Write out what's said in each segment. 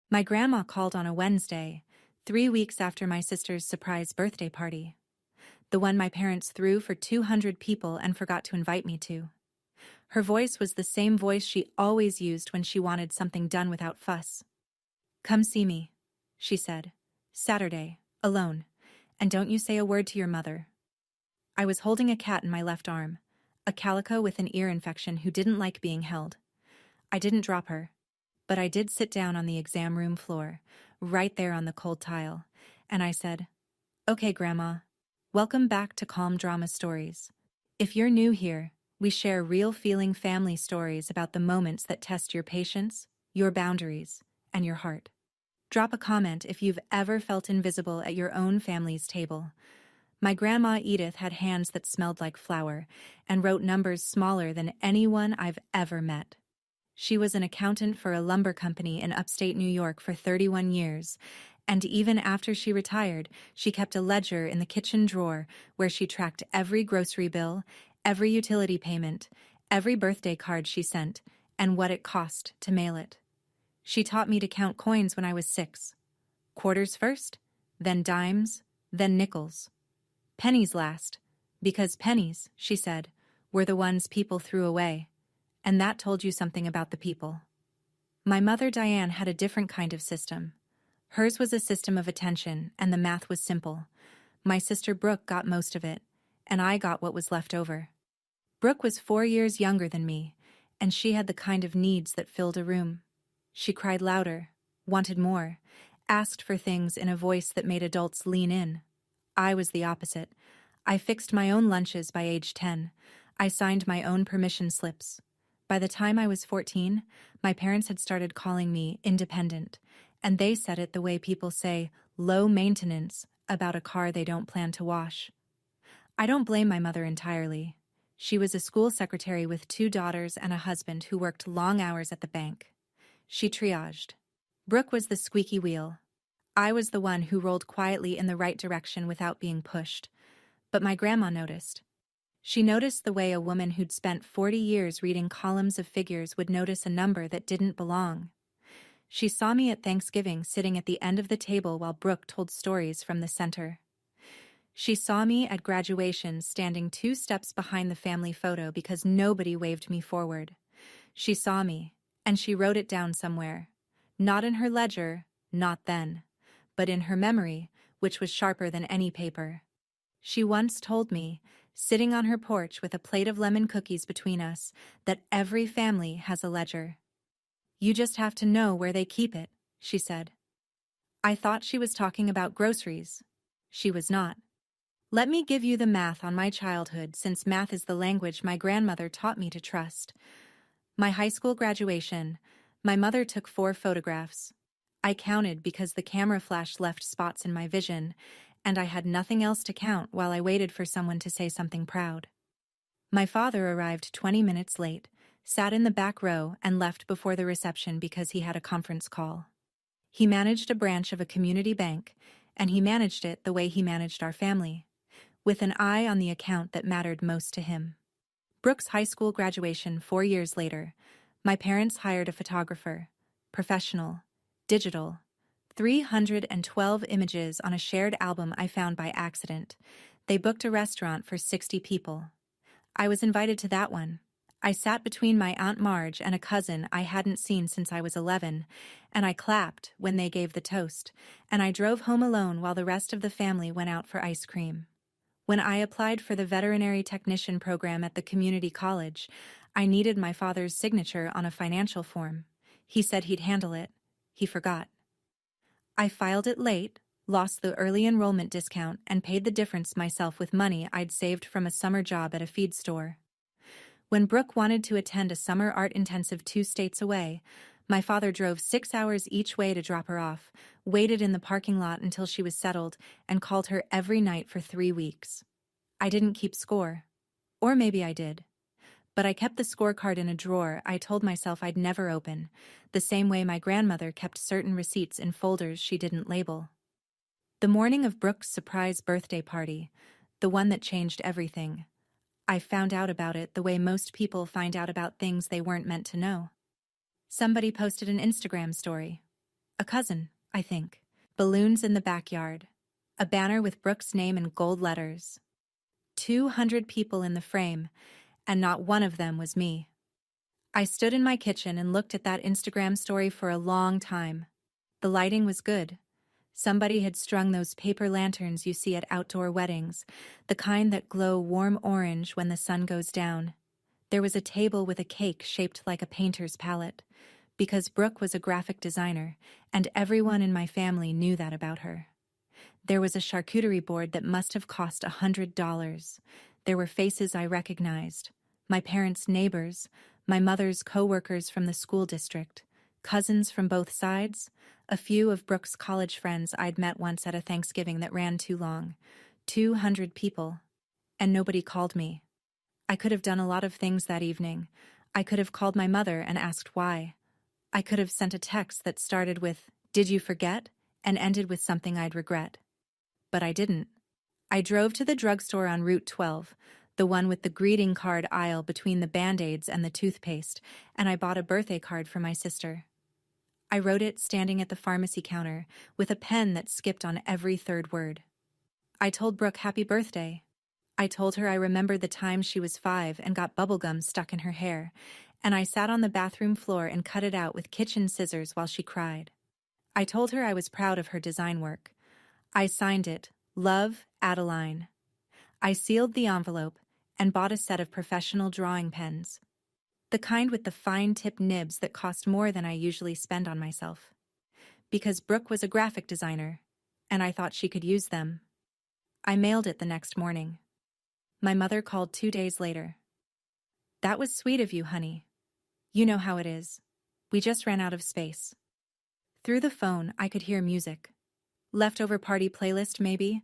My grandma called on a Wednesday, 3 weeks after my sister's surprise birthday party. The one my parents threw for 200 people and forgot to invite me to. Her voice was the same voice she always used when she wanted something done without fuss. "Come see me," she said. "Saturday, alone. And don't you say a word to your mother." I was holding a cat in my left arm, a calico with an ear infection who didn't like being held. I didn't drop her, but I did sit down on the exam room floor, right there on the cold tile, and I said, "Okay, Grandma. Welcome back to Calm Drama Stories. If you're new here, we share real feeling family stories about the moments that test your patience, your boundaries, and your heart. Drop a comment if you've ever felt invisible at your own family's table." My grandma Edith had hands that smelled like flour and wrote numbers smaller than anyone I've ever met. She was an accountant for a lumber company in upstate New York for 31 years, and even after she retired, she kept a ledger in the kitchen drawer where she tracked every grocery bill, every utility payment, every birthday card she sent, and what it cost to mail it. She taught me to count coins when I was 6. Quarters first, then dimes, then nickels. Pennies last, because pennies, she said, were the ones people threw away, and that told you something about the people. My mother Diane had a different kind of system. Hers was a system of attention, and the math was simple. My sister Brooke got most of it, and I got what was left over. Brooke was 4 years younger than me, and she had the kind of needs that filled a room. She cried louder, wanted more, asked for things in a voice that made adults lean in. I was the opposite. I fixed my own lunches by age 10. I signed my own permission slips. By the time I was 14, my parents had started calling me independent, and they said it the way people say low maintenance about a car they don't plan to wash. I don't blame my mother entirely. She was a school secretary with 2 daughters and a husband who worked long hours at the bank. She triaged. Brooke was the squeaky wheel. I was the one who rolled quietly in the right direction without being pushed. But my grandma noticed. She noticed the way a woman who'd spent 40 years reading columns of figures would notice a number that didn't belong. She saw me at Thanksgiving sitting at the end of the table while Brooke told stories from the center. She saw me at graduation standing 2 steps behind the family photo because nobody waved me forward. She saw me, and she wrote it down somewhere. Not in her ledger, not then, but in her memory, which was sharper than any paper. She once told me, sitting on her porch with a plate of lemon cookies between us, that every family has a ledger. "You just have to know where they keep it," she said. I thought she was talking about groceries. She was not. Let me give you the math on my childhood, since math is the language my grandmother taught me to trust. My high school graduation, my mother took 4 photographs. I counted because the camera flash left spots in my vision, and I had nothing else to count while I waited for someone to say something proud. My father arrived 20 minutes late, sat in the back row, and left before the reception because he had a conference call. He managed a branch of a community bank, and he managed it the way he managed our family, with an eye on the account that mattered most to him. Brooke's high school graduation 4 years later, my parents hired a photographer, professional, digital, 312 images on a shared album I found by accident. They booked a restaurant for 60 people. I was invited to that one. I sat between my Aunt Marge and a cousin I hadn't seen since I was 11, and I clapped when they gave the toast, and I drove home alone while the rest of the family went out for ice cream. When I applied for the veterinary technician program at the community college, I needed my father's signature on a financial form. He said he'd handle it. He forgot. I filed it late, lost the early enrollment discount, and paid the difference myself with money I'd saved from a summer job at a feed store. When Brooke wanted to attend a summer art intensive 2 states away, my father drove 6 hours each way to drop her off, waited in the parking lot until she was settled, and called her every night for 3 weeks. I didn't keep score. Or maybe I did. But I kept the scorecard in a drawer I told myself I'd never open, the same way my grandmother kept certain receipts in folders she didn't label. The morning of Brooke's surprise birthday party, the one that changed everything, I found out about it the way most people find out about things they weren't meant to know. Somebody posted an Instagram story. A cousin, I think. Balloons in the backyard. A banner with Brooke's name in gold letters. 200 people in the frame, and not one of them was me. I stood in my kitchen and looked at that Instagram story for a long time. The lighting was good. Somebody had strung those paper lanterns you see at outdoor weddings, the kind that glow warm orange when the sun goes down. There was a table with a cake shaped like a painter's palette, because Brooke was a graphic designer, and everyone in my family knew that about her. There was a charcuterie board that must have cost $100. There were faces I recognized, my parents' neighbors, my mother's co-workers from the school district, cousins from both sides, a few of Brooke's college friends I'd met once at a Thanksgiving that ran too long. 200 people. And nobody called me. I could have done a lot of things that evening. I could have called my mother and asked why. I could have sent a text that started with, "Did you forget?" and ended with something I'd regret. But I didn't. I drove to the drugstore on Route 12, the one with the greeting card aisle between the Band-Aids and the toothpaste, and I bought a birthday card for my sister. I wrote it standing at the pharmacy counter, with a pen that skipped on every third word. I told Brooke happy birthday. I told her I remembered the time she was 5 and got bubblegum stuck in her hair, and I sat on the bathroom floor and cut it out with kitchen scissors while she cried. I told her I was proud of her design work. I signed it, Love, Adeline. I sealed the envelope and bought a set of professional drawing pens. The kind with the fine-tip nibs that cost more than I usually spend on myself. Because Brooke was a graphic designer, and I thought she could use them. I mailed it the next morning. My mother called 2 days later. "That was sweet of you, honey. You know how it is. We just ran out of space." Through the phone, I could hear music. Leftover party playlist, maybe,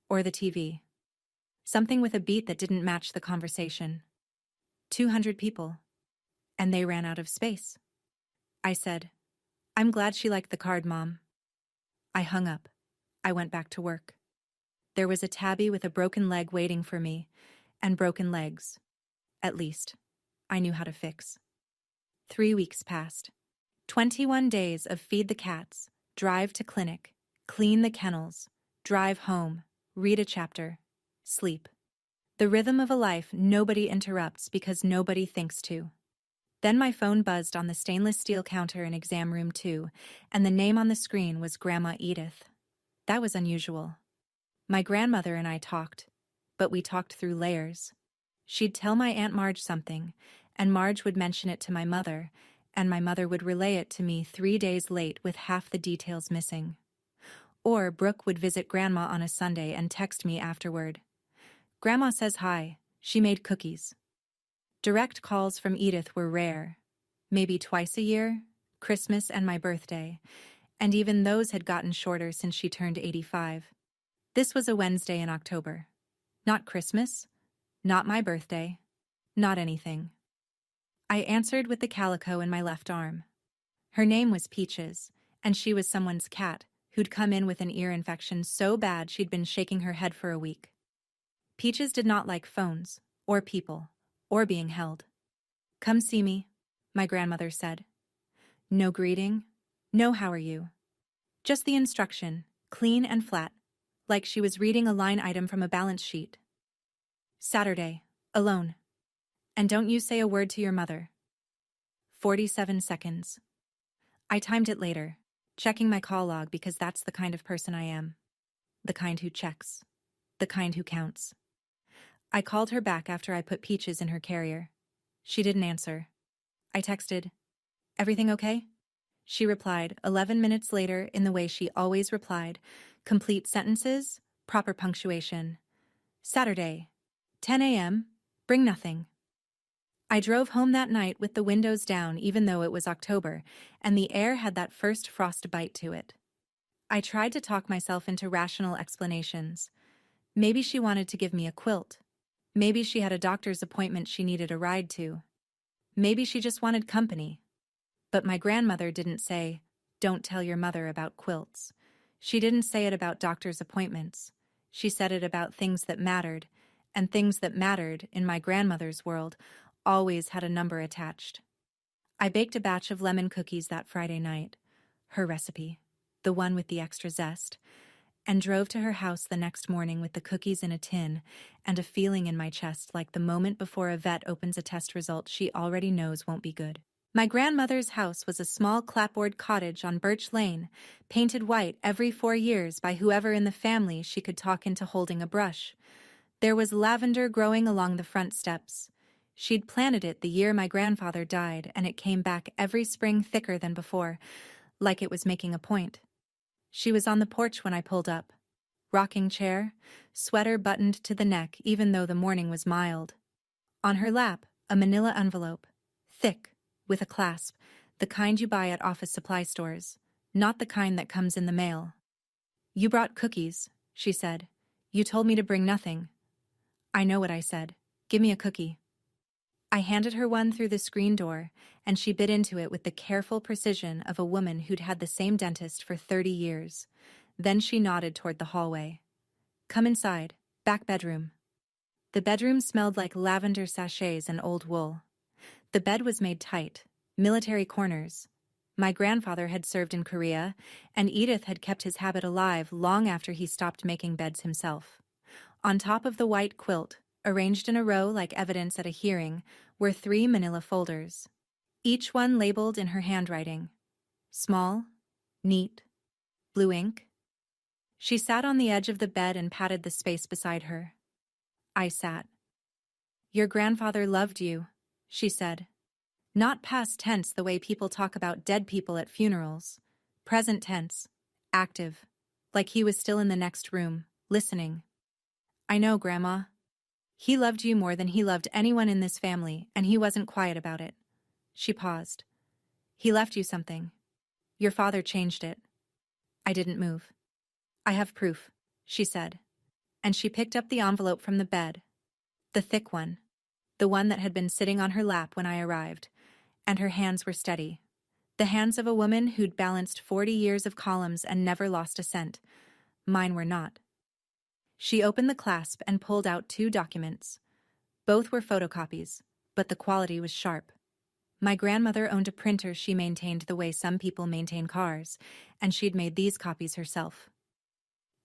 or the TV. Something with a beat that didn't match the conversation. 200 people. And they ran out of space. I said, "I'm glad she liked the card, Mom." I hung up. I went back to work. There was a tabby with a broken leg waiting for me, and broken legs. At least, I knew how to fix. 3 weeks passed. 21 days of feed the cats, drive to clinic, clean the kennels, drive home, read a chapter, sleep. The rhythm of a life nobody interrupts because nobody thinks to. Then my phone buzzed on the stainless steel counter in exam room 2, and the name on the screen was Grandma Edith. That was unusual. My grandmother and I talked, but we talked through layers. She'd tell my Aunt Marge something, and Marge would mention it to my mother, and my mother would relay it to me 3 days late with half the details missing. Or Brooke would visit Grandma on a Sunday and text me afterward. "Grandma says hi. She made cookies." Direct calls from Edith were rare. Maybe twice a year, Christmas and my birthday, and even those had gotten shorter since she turned 85. This was a Wednesday in October. Not Christmas, not my birthday, not anything. I answered with the calico in my left arm. Her name was Peaches, and she was someone's cat who'd come in with an ear infection so bad she'd been shaking her head for a week. Peaches did not like phones, or people, or being held. "Come see me," my grandmother said. No greeting, no how are you. Just the instruction, clean and flat, like she was reading a line item from a balance sheet. "Saturday, alone. And don't you say a word to your mother." 47 seconds. I timed it later, checking my call log because that's the kind of person I am. The kind who checks. The kind who counts. I called her back after I put Peaches in her carrier. She didn't answer. I texted, "Everything okay?" She replied 11 minutes later in the way she always replied, complete sentences, proper punctuation. "Saturday, 10 a.m., bring nothing." I drove home that night with the windows down even though it was October, and the air had that first frost bite to it. I tried to talk myself into rational explanations. Maybe she wanted to give me a quilt. Maybe she had a doctor's appointment she needed a ride to. Maybe she just wanted company. But my grandmother didn't say, "Don't tell your mother about quilts." She didn't say it about doctor's appointments. She said it about things that mattered, and things that mattered, in my grandmother's world, always had a number attached. I baked a batch of lemon cookies that Friday night, her recipe. the one with the extra zest, and drove to her house the next morning with the cookies in a tin and a feeling in my chest like the moment before a vet opens a test result she already knows won't be good. My grandmother's house was a small clapboard cottage on Birch Lane, painted white every 4 years by whoever in the family she could talk into holding a brush. There was lavender growing along the front steps. She'd planted it the year my grandfather died, and it came back every spring thicker than before, like it was making a point. She was on the porch when I pulled up. Rocking chair, sweater buttoned to the neck even though the morning was mild. On her lap, a manila envelope, thick, with a clasp, the kind you buy at office supply stores, not the kind that comes in the mail. "You brought cookies," she said. "You told me to bring nothing." "I know what I said. Give me a cookie." I handed her one through the screen door, and she bit into it with the careful precision of a woman who'd had the same dentist for 30 years. Then she nodded toward the hallway. "Come inside, back bedroom." The bedroom smelled like lavender sachets and old wool. The bed was made tight, military corners. My grandfather had served in Korea, and Edith had kept his habit alive long after he stopped making beds himself. On top of the white quilt, arranged in a row like evidence at a hearing, were 3 manila folders, each one labeled in her handwriting. Small, neat, blue ink. She sat on the edge of the bed and patted the space beside her. I sat. "Your grandfather loved you," she said. Not past tense the way people talk about dead people at funerals. Present tense, active, like he was still in the next room, listening. "I know, Grandma. He loved you more than he loved anyone in this family, and he wasn't quiet about it." She paused. "He left you something. Your father changed it." I didn't move. "I have proof," she said. And she picked up the envelope from the bed. The thick one. The one that had been sitting on her lap when I arrived. And her hands were steady. The hands of a woman who'd balanced 40 years of columns and never lost a cent. Mine were not. She opened the clasp and pulled out 2 documents. Both were photocopies, but the quality was sharp. My grandmother owned a printer she maintained the way some people maintain cars, and she'd made these copies herself.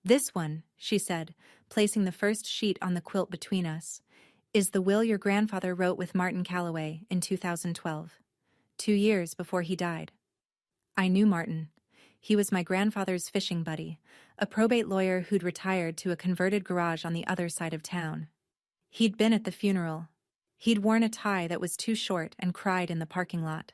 "This one," she said, placing the first sheet on the quilt between us, "is the will your grandfather wrote with Martin Calloway in 2012, 2 years before he died." I knew Martin. He was my grandfather's fishing buddy, a probate lawyer who'd retired to a converted garage on the other side of town. He'd been at the funeral. He'd worn a tie that was too short and cried in the parking lot.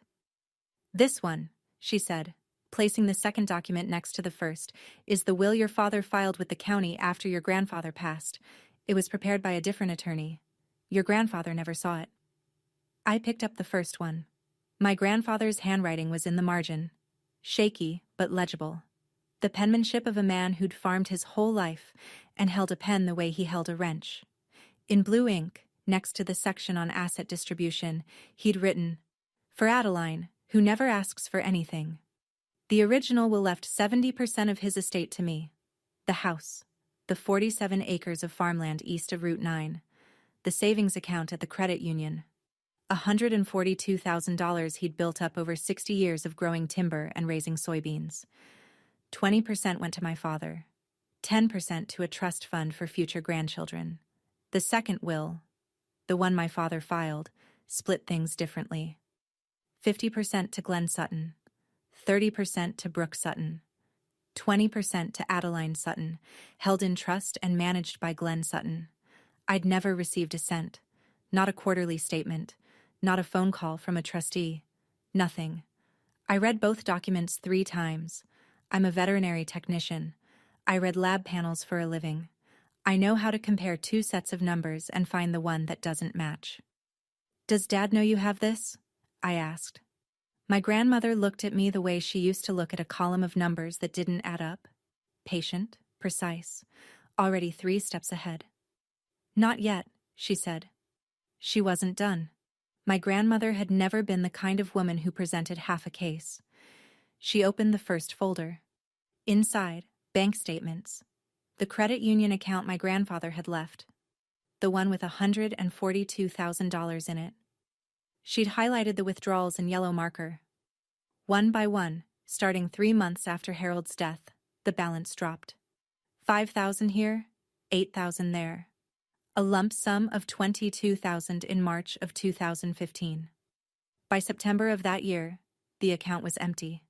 "This one," she said, placing the second document next to the first, "is the will your father filed with the county after your grandfather passed. It was prepared by a different attorney. Your grandfather never saw it." I picked up the first one. My grandfather's handwriting was in the margin. Shaky, but legible. The penmanship of a man who'd farmed his whole life and held a pen the way he held a wrench. In blue ink, next to the section on asset distribution, he'd written, "For Adeline, who never asks for anything. The original will left 70% of his estate to me. The house, the 47 acres of farmland east of Route 9, the savings account at the credit union, $142,000 he'd built up over 60 years of growing timber and raising soybeans. 20% went to my father, 10% to a trust fund for future grandchildren. The second will, the one my father filed, split things differently. 50% to Glenn Sutton, 30% to Brooke Sutton, 20% to Adeline Sutton, held in trust and managed by Glenn Sutton. I'd never received a cent, not a quarterly statement, not a phone call from a trustee, nothing. I read both documents 3 times. I'm a veterinary technician. I read lab panels for a living. I know how to compare 2 sets of numbers and find the one that doesn't match. "Does Dad know you have this?" I asked. My grandmother looked at me the way she used to look at a column of numbers that didn't add up. Patient, precise, already 3 steps ahead. "Not yet," she said. She wasn't done. My grandmother had never been the kind of woman who presented half a case. She opened the first folder. Inside, bank statements. The credit union account my grandfather had left. The one with $142,000 in it. She'd highlighted the withdrawals in yellow marker. One by one, Starting 3 months after Harold's death, the balance dropped. 5,000 here, 8,000 there. A lump sum of 22,000 in March of 2015. By September of that year, the account was empty.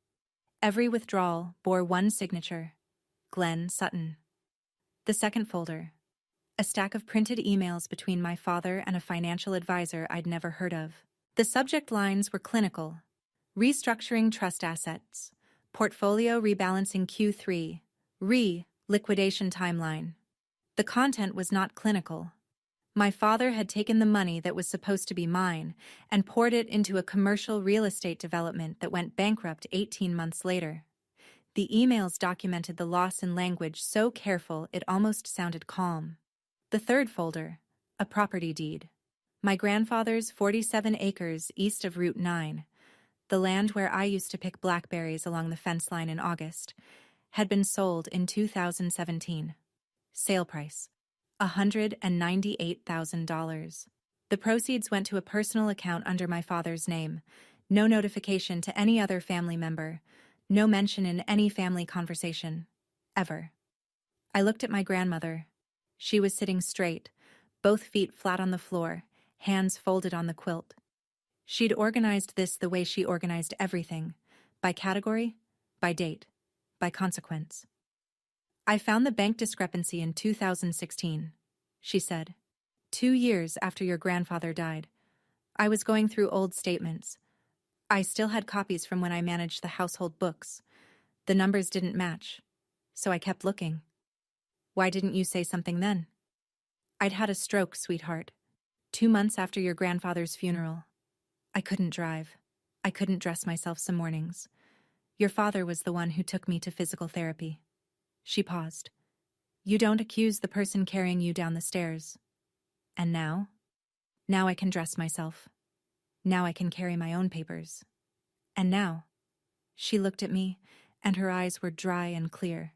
Every withdrawal bore one signature: Glenn Sutton. The second folder: a stack of printed emails between my father and a financial advisor I'd never heard of. The subject lines were clinical: restructuring trust assets, portfolio rebalancing Q3, liquidation timeline. The content was not clinical. My father had taken the money that was supposed to be mine and poured it into a commercial real estate development that went bankrupt 18 months later. The emails documented the loss in language so careful it almost sounded calm. The third folder: a property deed. My grandfather's 47 acres east of Route 9, the land where I used to pick blackberries along the fence line in August, had been sold in 2017. Sale price: $198,000. The proceeds went to a personal account under my father's name. No notification to any other family member. No mention in any family conversation. Ever. I looked at my grandmother. She was sitting straight, both feet flat on the floor, hands folded on the quilt. She'd organized this the way she organized everything: by category, by date, by consequence. I found the bank discrepancy in 2016, she said. 2 years after your grandfather died. I was going through old statements. I still had copies from when I managed the household books. The numbers didn't match, so I kept looking. Why didn't you say something then? I'd had a stroke, sweetheart. 2 months after your grandfather's funeral. I couldn't drive. I couldn't dress myself some mornings. Your father was the one who took me to physical therapy. She paused. You don't accuse the person carrying you down the stairs. And now? Now I can dress myself. Now I can carry my own papers. And now? She looked at me, and her eyes were dry and clear.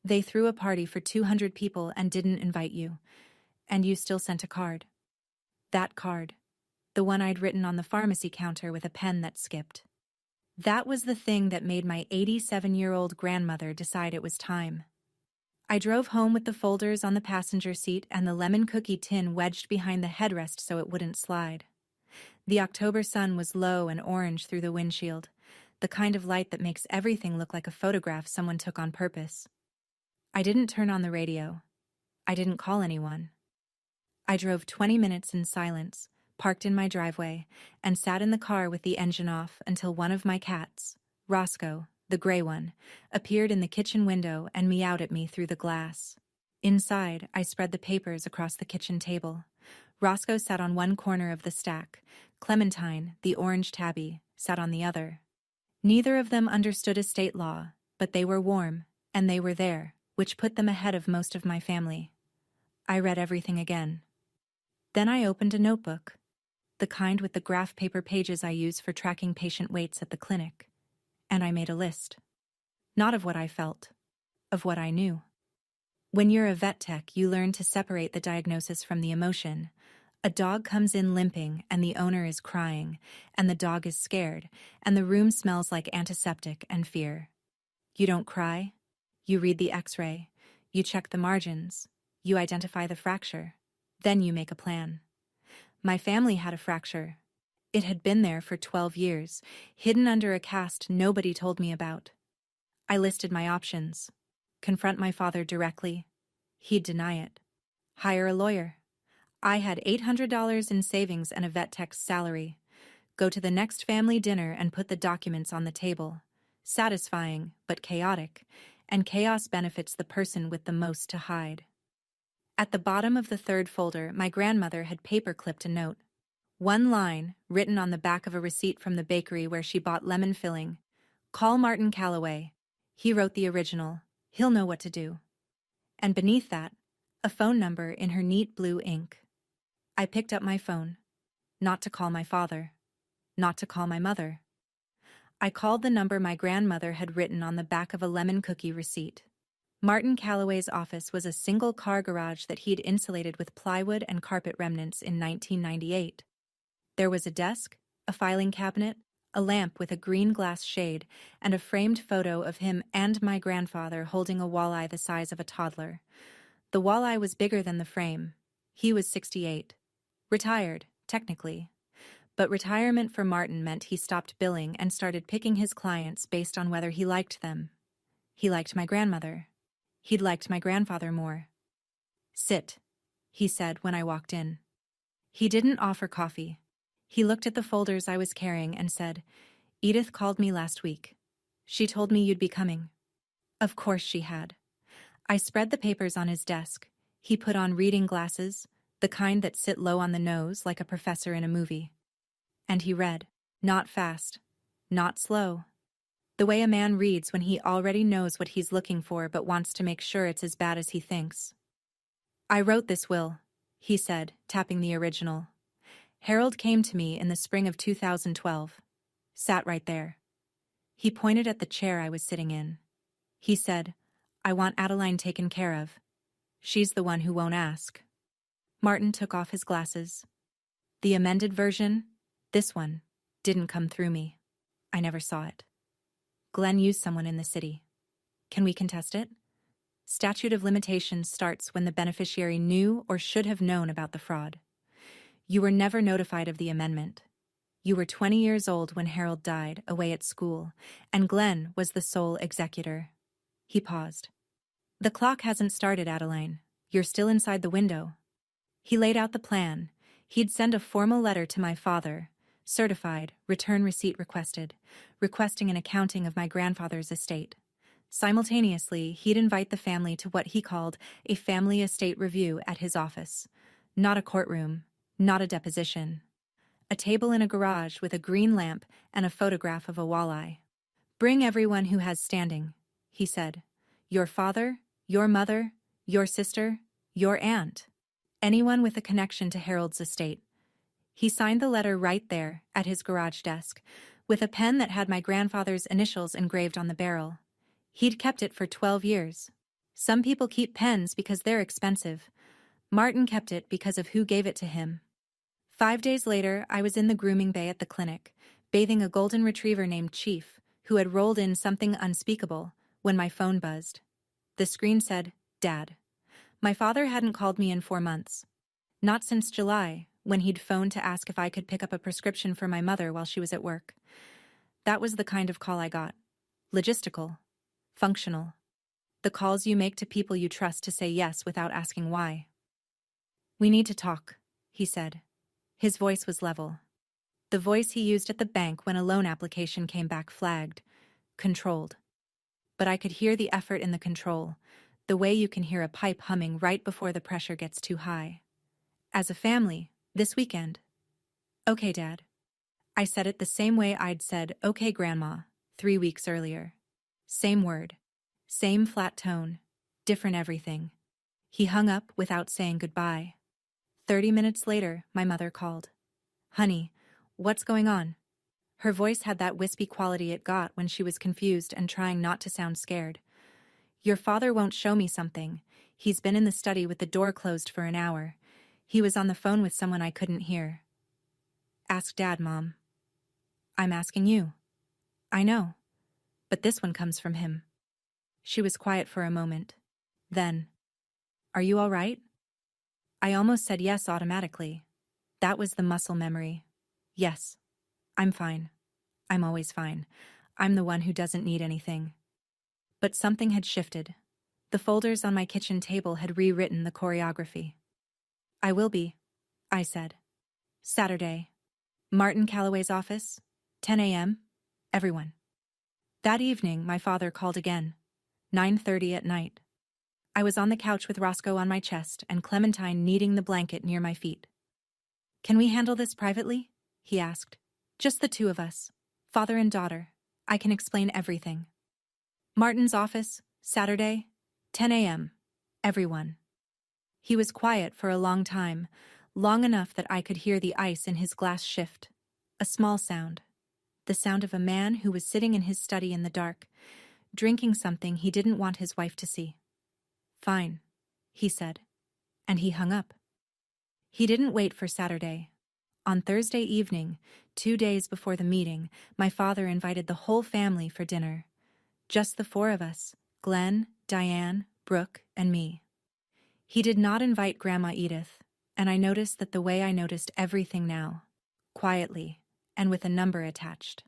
They threw a party for 200 people and didn't invite you, and you still sent a card. That card, the one I'd written on the pharmacy counter with a pen that skipped. That was the thing that made my 87-year-old grandmother decide it was time. I drove home with the folders on the passenger seat and the lemon cookie tin wedged behind the headrest so it wouldn't slide. The October sun was low and orange through the windshield, the kind of light that makes everything look like a photograph someone took on purpose. I didn't turn on the radio. I didn't call anyone. I drove 20 minutes in silence, parked in my driveway, and sat in the car with the engine off until one of my cats, Roscoe, the gray one, appeared in the kitchen window and meowed at me through the glass. Inside, I spread the papers across the kitchen table. Roscoe sat on one corner of the stack. Clementine, the orange tabby, sat on the other. Neither of them understood estate law, but they were warm, and they were there, which put them ahead of most of my family. I read everything again. Then I opened a notebook, the kind with the graph paper pages I use for tracking patient weights at the clinic, and I made a list. Not of what I felt, of what I knew. When you're a vet tech, you learn to separate the diagnosis from the emotion. A dog comes in limping, and the owner is crying, and the dog is scared, and the room smells like antiseptic and fear. You don't cry. You read the X-ray. You check the margins. You identify the fracture. Then you make a plan. My family had a fracture. It had been there for 12 years, hidden under a cast nobody told me about. I listed my options. Confront my father directly. He'd deny it. Hire a lawyer. I had $800 in savings and a vet tech's salary. Go to the next family dinner and put the documents on the table. Satisfying, but chaotic, and chaos benefits the person with the most to hide. At the bottom of the third folder, my grandmother had paper-clipped a note. One line, written on the back of a receipt from the bakery where she bought lemon filling. Call Martin Calloway. He wrote the original. He'll know what to do. And beneath that, a phone number in her neat blue ink. I picked up my phone. Not to call my father. Not to call my mother. I called the number my grandmother had written on the back of a lemon cookie receipt. Martin Calloway's office was a single-car garage that he'd insulated with plywood and carpet remnants in 1998. There was a desk, a filing cabinet, a lamp with a green glass shade, and a framed photo of him and my grandfather holding a walleye the size of a toddler. The walleye was bigger than the frame. He was 68. Retired, technically. But retirement for Martin meant he stopped billing and started picking his clients based on whether he liked them. He liked my grandmother. He'd liked my grandfather more. "Sit," he said when I walked in. He didn't offer coffee. He looked at the folders I was carrying and said, "Edith called me last week. She told me you'd be coming." Of course she had. I spread the papers on his desk. He put on reading glasses, the kind that sit low on the nose like a professor in a movie. And he read, not fast, not slow. The way a man reads when he already knows what he's looking for but wants to make sure it's as bad as he thinks. "I wrote this will," he said, tapping the original. "Harold came to me in the spring of 2012. Sat right there." He pointed at the chair I was sitting in. He said, "I want Adeline taken care of. She's the one who won't ask." Martin took off his glasses. The amended version, this one, didn't come through me. I never saw it. Glenn used someone in the city. Can we contest it? Statute of limitations starts when the beneficiary knew or should have known about the fraud. You were never notified of the amendment. You were 20 years old when Harold died, away at school, and Glenn was the sole executor. He paused. "The clock hasn't started, Adeline. You're still inside the window." He laid out the plan. He'd send a formal letter to my father, certified, return receipt requested, requesting an accounting of my grandfather's estate. Simultaneously, he'd invite the family to what he called a family estate review at his office. Not a courtroom, not a deposition. A table in a garage with a green lamp and a photograph of a walleye. "Bring everyone who has standing," he said. "Your father, your mother, your sister, your aunt. Anyone with a connection to Harold's estate." He signed the letter right there, at his garage desk, with a pen that had my grandfather's initials engraved on the barrel. He'd kept it for 12 years. Some people keep pens because they're expensive. Martin kept it because of who gave it to him. 5 days later, I was in the grooming bay at the clinic, bathing a golden retriever named Chief, who had rolled in something unspeakable, when my phone buzzed. The screen said, "Dad." My father hadn't called me in 4 months. Not since July, when he'd phoned to ask if I could pick up a prescription for my mother while she was at work. That was the kind of call I got. Logistical. Functional. The calls you make to people you trust to say yes without asking why. "We need to talk," he said. His voice was level. The voice he used at the bank when a loan application came back flagged. Controlled. But I could hear the effort in the control, the way you can hear a pipe humming right before the pressure gets too high. "As a family, this weekend." "Okay, Dad." I said it the same way I'd said, "Okay, Grandma," 3 weeks earlier. Same word. Same flat tone. Different everything. He hung up without saying goodbye. 30 minutes later, my mother called. "Honey, what's going on?" Her voice had that wispy quality it got when she was confused and trying not to sound scared. "Your father won't show me something. He's been in the study with the door closed for an hour. He was on the phone with someone I couldn't hear." "Ask Dad, Mom." "I'm asking you." "I know. But this one comes from him." She was quiet for a moment. Then, "Are you all right?" I almost said yes automatically. That was the muscle memory. Yes. I'm fine. I'm always fine. I'm the one who doesn't need anything. But something had shifted. The folders on my kitchen table had rewritten the choreography. "I will be," I said. "Saturday. Martin Calloway's office. 10 a.m. Everyone." That evening, my father called again. 9:30 at night. I was on the couch with Roscoe on my chest and Clementine kneading the blanket near my feet. "Can we handle this privately?" he asked. "Just the two of us. Father and daughter. I can explain everything." "Martin's office, Saturday, 10 a.m. Everyone." He was quiet for a long time, long enough that I could hear the ice in his glass shift. A small sound. The sound of a man who was sitting in his study in the dark, drinking something he didn't want his wife to see. "Fine," he said. And he hung up. He didn't wait for Saturday. On Thursday evening, 2 days before the meeting, my father invited the whole family for dinner. Just the four of us, Glenn, Diane, Brooke, and me. He did not invite Grandma Edith, and I noticed that the way I noticed everything now, quietly, and with a number attached.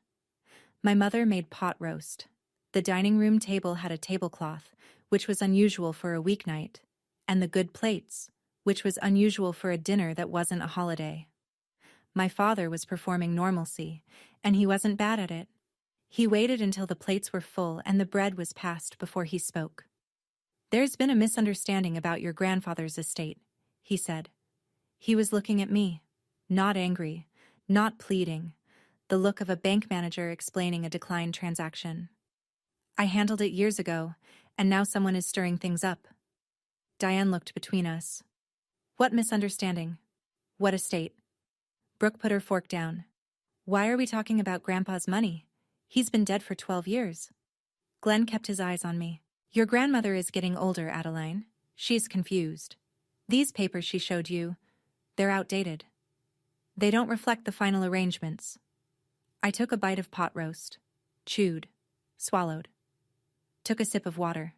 My mother made pot roast. The dining room table had a tablecloth, which was unusual for a weeknight, and the good plates, which was unusual for a dinner that wasn't a holiday. My father was performing normalcy, and he wasn't bad at it. He waited until the plates were full and the bread was passed before he spoke. "There's been a misunderstanding about your grandfather's estate," he said. He was looking at me, not angry, not pleading, the look of a bank manager explaining a declined transaction. "I handled it years ago, and now someone is stirring things up." Diane looked between us. "What misunderstanding? What estate?" Brooke put her fork down. "Why are we talking about Grandpa's money? He's been dead for 12 years. Glenn kept his eyes on me. "Your grandmother is getting older, Adeline. She's confused. These papers she showed you, they're outdated. They don't reflect the final arrangements." I took a bite of pot roast, chewed, swallowed, took a sip of water.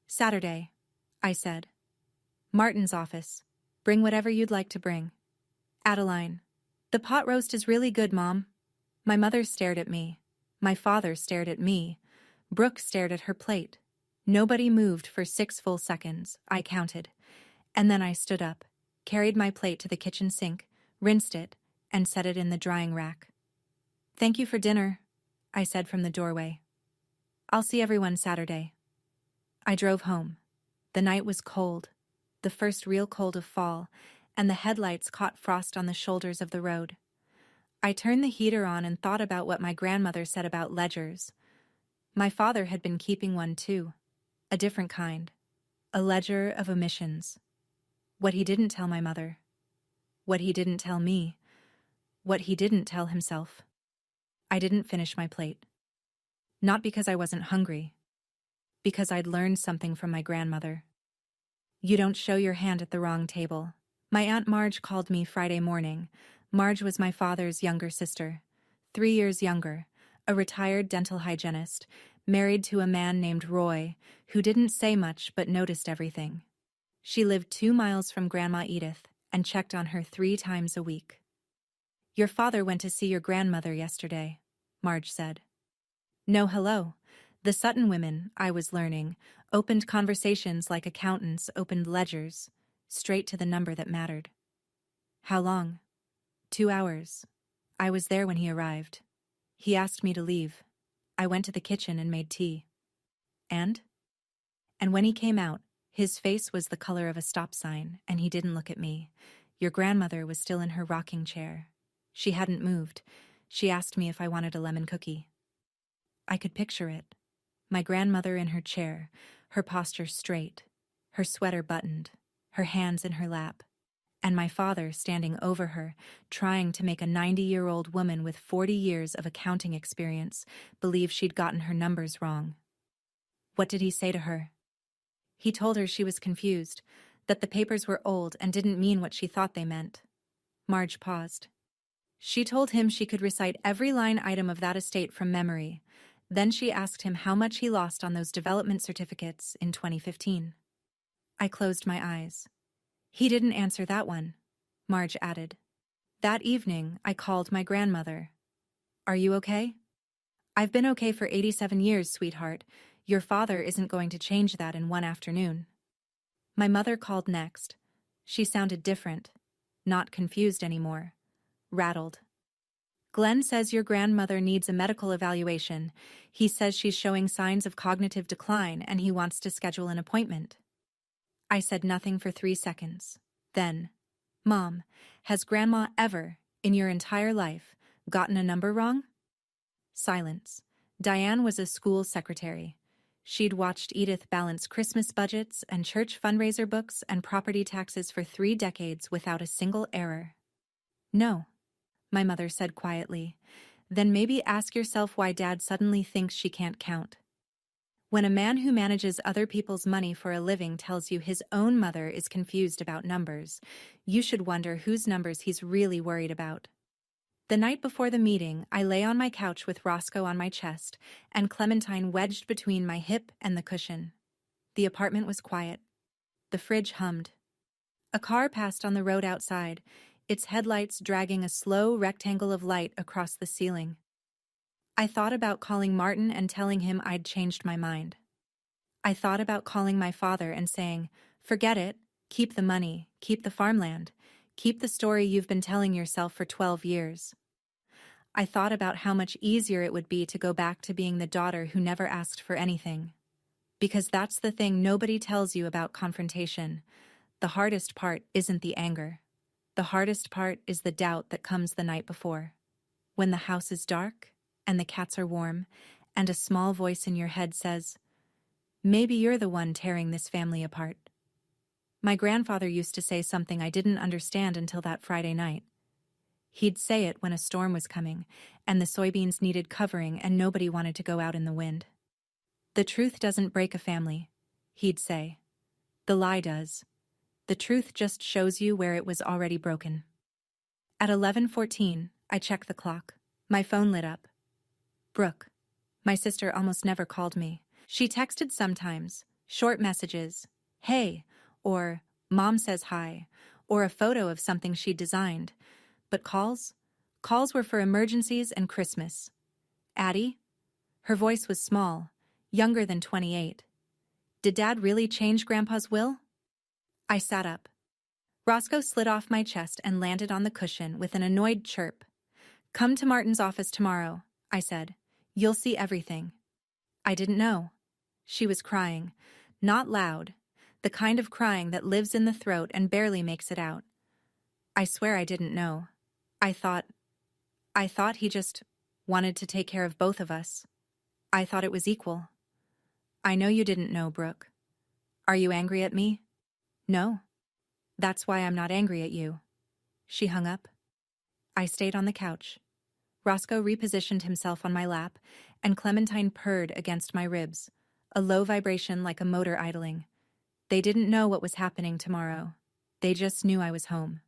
"Saturday," I said. "Martin's office. Bring whatever you'd like to bring." "Adeline, the pot roast is really good, Mom." My mother stared at me. My father stared at me. Brooke stared at her plate. Nobody moved for 6 full seconds, I counted. And then I stood up, carried my plate to the kitchen sink, rinsed it, and set it in the drying rack. "Thank you for dinner," I said from the doorway. "I'll see everyone Saturday." I drove home. The night was cold, the first real cold of fall, and the headlights caught frost on the shoulders of the road. I turned the heater on and thought about what my grandmother said about ledgers. My father had been keeping one too, a different kind, a ledger of omissions. What he didn't tell my mother, what he didn't tell me, what he didn't tell himself. I didn't finish my plate. Not because I wasn't hungry, because I'd learned something from my grandmother. You don't show your hand at the wrong table. My Aunt Marge called me Friday morning. Marge was my father's younger sister, 3 years younger, a retired dental hygienist, married to a man named Roy, who didn't say much but noticed everything. She lived 2 miles from Grandma Edith and checked on her 3 times a week. "Your father went to see your grandmother yesterday," Marge said. No hello. The Sutton women, I was learning, opened conversations like accountants opened ledgers, straight to the number that mattered. "How long?" 2 hours. I was there when he arrived. He asked me to leave. I went to the kitchen and made tea. And when he came out, his face was the color of a stop sign, and he didn't look at me. Your grandmother was still in her rocking chair. She hadn't moved. She asked me if I wanted a lemon cookie. I could picture it. My grandmother in her chair, her posture straight, her sweater buttoned, her hands in her lap, and my father standing over her, trying to make a 90-year-old woman with 40 years of accounting experience believe she'd gotten her numbers wrong. What did he say to her? He told her she was confused, that the papers were old and didn't mean what she thought they meant. Marge paused. She told him she could recite every line item of that estate from memory. Then she asked him how much he lost on those development certificates in 2015. I closed my eyes. He didn't answer that one, Marge added. That evening, I called my grandmother. "Are you okay?" "I've been okay for 87 years, sweetheart. Your father isn't going to change that in one afternoon." My mother called next. She sounded different, not confused anymore, rattled. "Glenn says your grandmother needs a medical evaluation. He says she's showing signs of cognitive decline and he wants to schedule an appointment." I said nothing for 3 seconds. Then, "Mom, has Grandma ever, in your entire life, gotten a number wrong?" Silence. Diane was a school secretary. She'd watched Edith balance Christmas budgets and church fundraiser books and property taxes for 3 decades without a single error. "No," my mother said quietly. "Then maybe ask yourself why Dad suddenly thinks she can't count." When a man who manages other people's money for a living tells you his own mother is confused about numbers, you should wonder whose numbers he's really worried about. The night before the meeting, I lay on my couch with Roscoe on my chest and Clementine wedged between my hip and the cushion. The apartment was quiet. The fridge hummed. A car passed on the road outside, its headlights dragging a slow rectangle of light across the ceiling. I thought about calling Martin and telling him I'd changed my mind. I thought about calling my father and saying, "Forget it, keep the money, keep the farmland, keep the story you've been telling yourself for 12 years. I thought about how much easier it would be to go back to being the daughter who never asked for anything. Because that's the thing nobody tells you about confrontation. The hardest part isn't the anger. The hardest part is the doubt that comes the night before. When the house is dark, and the cats are warm, and a small voice in your head says, "Maybe you're the one tearing this family apart." My grandfather used to say something I didn't understand until that Friday night. He'd say it when a storm was coming, and the soybeans needed covering and nobody wanted to go out in the wind. "The truth doesn't break a family," he'd say. "The lie does. The truth just shows you where it was already broken." At 11:14, I checked the clock. My phone lit up. Brooke. My sister almost never called me. She texted sometimes, short messages, "Hey," or "Mom says hi," or a photo of something she'd designed. But calls? Calls were for emergencies and Christmas. "Addie?" Her voice was small, younger than 28. "Did Dad really change Grandpa's will?" I sat up. Roscoe slid off my chest and landed on the cushion with an annoyed chirp. "Come to Martin's office tomorrow," I said. "You'll see everything." I didn't know. She was crying. Not loud. The kind of crying that lives in the throat and barely makes it out. I swear I didn't know. I thought he just wanted to take care of both of us. I thought it was equal. "I know you didn't know, Brooke. Are you angry at me?" "No. That's why I'm not angry at you." She hung up. I stayed on the couch. Roscoe repositioned himself on my lap, and Clementine purred against my ribs, a low vibration like a motor idling. They didn't know what was happening tomorrow. They just knew I was home.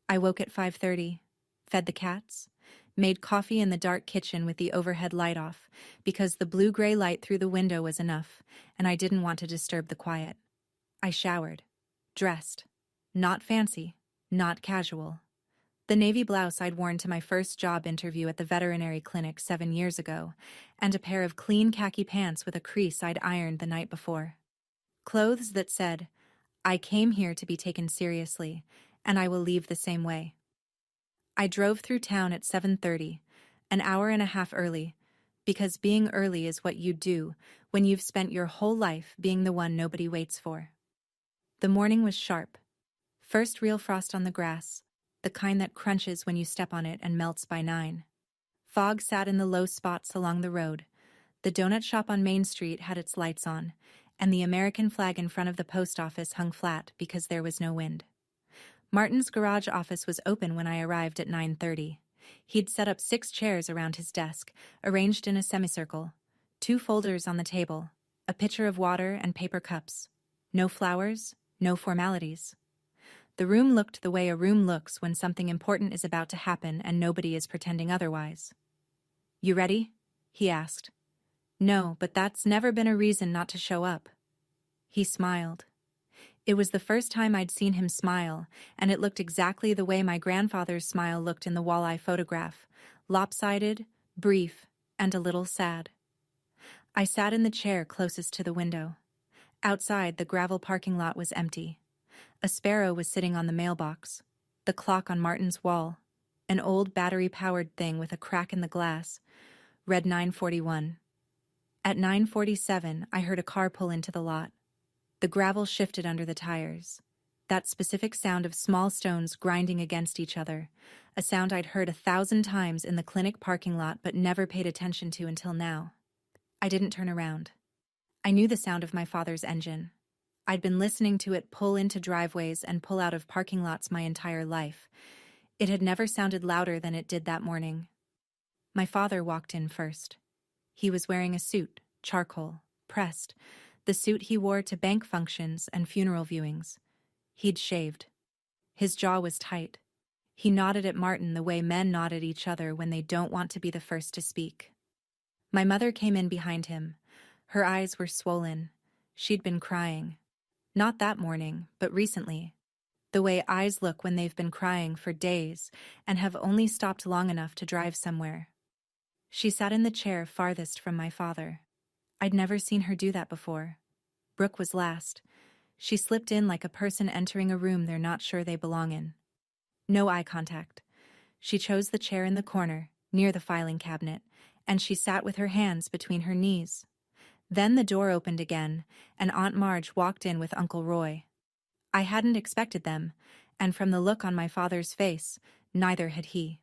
I woke at 5:30, fed the cats, made coffee in the dark kitchen with the overhead light off, because the blue-gray light through the window was enough, and I didn't want to disturb the quiet. I showered, dressed. Not fancy, not casual. The navy blouse I'd worn to my first job interview at the veterinary clinic 7 years ago, and a pair of clean khaki pants with a crease I'd ironed the night before. Clothes that said, "I came here to be taken seriously, and I will leave the same way." I drove through town at 7:30, an hour and a half early, because being early is what you do when you've spent your whole life being the one nobody waits for. The morning was sharp. First real frost on the grass, the kind that crunches when you step on it and melts by 9. Fog sat in the low spots along the road. The donut shop on Main Street had its lights on, and the American flag in front of the post office hung flat because there was no wind. Martin's garage office was open when I arrived at 9:30. He'd set up 6 chairs around his desk, arranged in a semicircle, 2 folders on the table, a pitcher of water and paper cups. No flowers, no formalities. The room looked the way a room looks when something important is about to happen and nobody is pretending otherwise. "You ready?" he asked. "No, but that's never been a reason not to show up." He smiled. It was the first time I'd seen him smile, and it looked exactly the way my grandfather's smile looked in the walleye photograph, lopsided, brief, and a little sad. I sat in the chair closest to the window. Outside, the gravel parking lot was empty. A sparrow was sitting on the mailbox. The clock on Martin's wall, an old battery-powered thing with a crack in the glass, read 9:41. At 9:47, I heard a car pull into the lot. The gravel shifted under the tires. That specific sound of small stones grinding against each other, a sound I'd heard 1,000 times in the clinic parking lot but never paid attention to until now. I didn't turn around. I knew the sound of my father's engine. I'd been listening to it pull into driveways and pull out of parking lots my entire life. It had never sounded louder than it did that morning. My father walked in first. He was wearing a suit, charcoal, pressed, the suit he wore to bank functions and funeral viewings. He'd shaved. His jaw was tight. He nodded at Martin the way men nod at each other when they don't want to be the first to speak. My mother came in behind him. Her eyes were swollen. She'd been crying. Not that morning, but recently. The way eyes look when they've been crying for days and have only stopped long enough to drive somewhere. She sat in the chair farthest from my father. I'd never seen her do that before. Brooke was last. She slipped in like a person entering a room they're not sure they belong in. No eye contact. She chose the chair in the corner, near the filing cabinet, and she sat with her hands between her knees. Then the door opened again, and Aunt Marge walked in with Uncle Roy. I hadn't expected them, and from the look on my father's face, neither had he.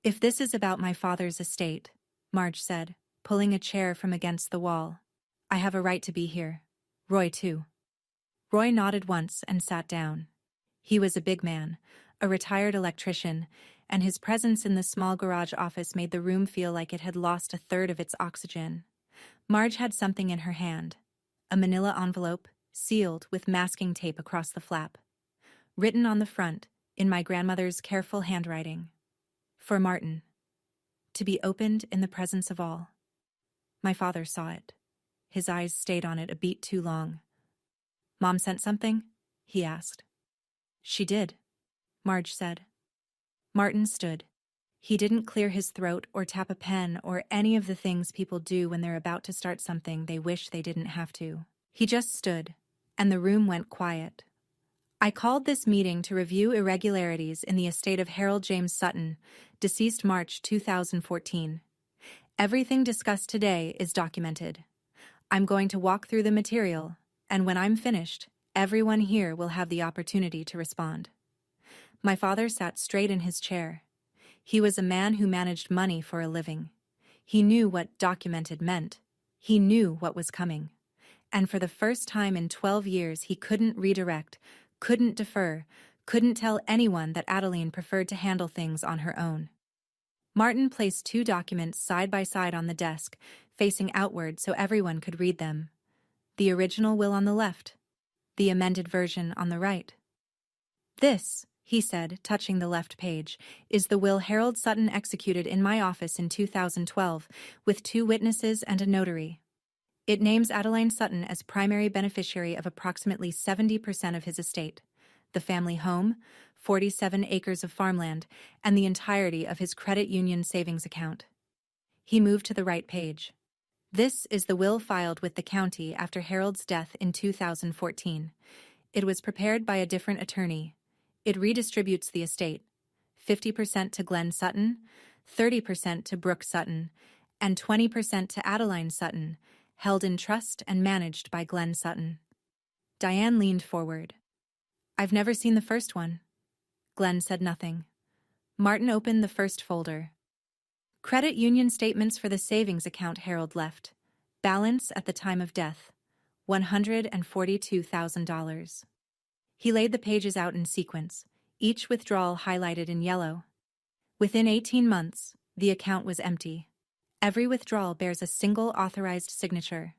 "If this is about my father's estate," Marge said, pulling a chair from against the wall, "I have a right to be here. Roy, too." Roy nodded once and sat down. He was a big man, a retired electrician, and his presence in the small garage office made the room feel like it had lost a third of its oxygen. Marge had something in her hand, a manila envelope, sealed with masking tape across the flap. Written on the front, in my grandmother's careful handwriting. For Martin. To be opened in the presence of all. My father saw it. His eyes stayed on it a beat too long. "Mom sent something?" he asked. "She did," Marge said. Martin stood. He didn't clear his throat or tap a pen or any of the things people do when they're about to start something they wish they didn't have to. He just stood, and the room went quiet. "I called this meeting to review irregularities in the estate of Harold James Sutton, deceased March 2014. Everything discussed today is documented. I'm going to walk through the material, and when I'm finished, everyone here will have the opportunity to respond." My father sat straight in his chair. He was a man who managed money for a living. He knew what documented meant. He knew what was coming. And for the first time in 12 years, he couldn't redirect, couldn't defer, couldn't tell anyone that Adeline preferred to handle things on her own. Martin placed two documents side by side on the desk, facing outward so everyone could read them. The original will on the left, the amended version on the right. "This," he said, touching the left page, "is the will Harold Sutton executed in my office in 2012, with 2 witnesses and a notary. It names Adeline Sutton as primary beneficiary of approximately 70% of his estate, the family home, 47 acres of farmland, and the entirety of his credit union savings account." He moved to the right page. "This is the will filed with the county after Harold's death in 2014. It was prepared by a different attorney. It redistributes the estate, 50% to Glenn Sutton, 30% to Brooke Sutton, and 20% to Adeline Sutton, held in trust and managed by Glenn Sutton." Diane leaned forward. "I've never seen the first one." Glenn said nothing. Martin opened the first folder. "Credit union statements for the savings account Harold left. Balance at the time of death, $142,000. He laid the pages out in sequence, each withdrawal highlighted in yellow. Within 18 months, the account was empty. Every withdrawal bears a single authorized signature.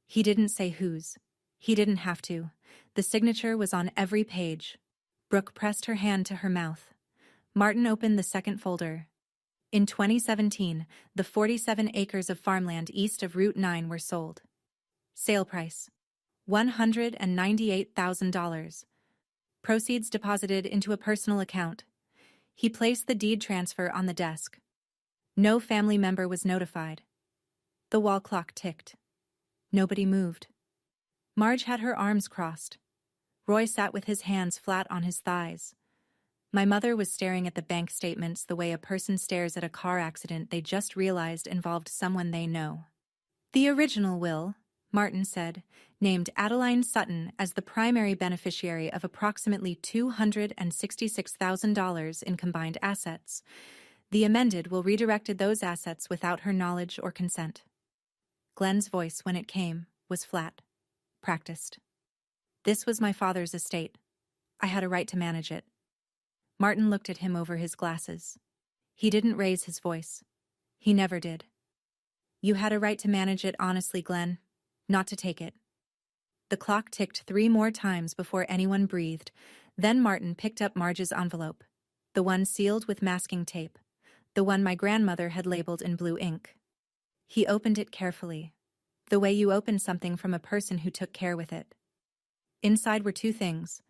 He didn't say whose. He didn't have to. The signature was on every page. Brooke pressed her hand to her mouth. Martin opened the second folder. In 2017, the 47 acres of farmland east of Route 9 were sold. Sale price, $198,000. Proceeds deposited into a personal account. He placed the deed transfer on the desk. No family member was notified. The wall clock ticked. Nobody moved. Marge had her arms crossed. Roy sat with his hands flat on his thighs. My mother was staring at the bank statements the way a person stares at a car accident they just realized involved someone they know. "The original will," Martin said, "named Adeline Sutton as the primary beneficiary of approximately $266,000 in combined assets. The amended will redirected those assets without her knowledge or consent." Glenn's voice, when it came, was flat, practiced. "This was my father's estate. I had a right to manage it." Martin looked at him over his glasses. He didn't raise his voice. He never did. "You had a right to manage it honestly, Glenn, not to take it." The clock ticked 3 more times before anyone breathed. Then Martin picked up Marge's envelope. the one sealed with masking tape, the one my grandmother had labeled in blue ink. He opened it carefully, the way you open something from a person who took care with it. Inside were two things: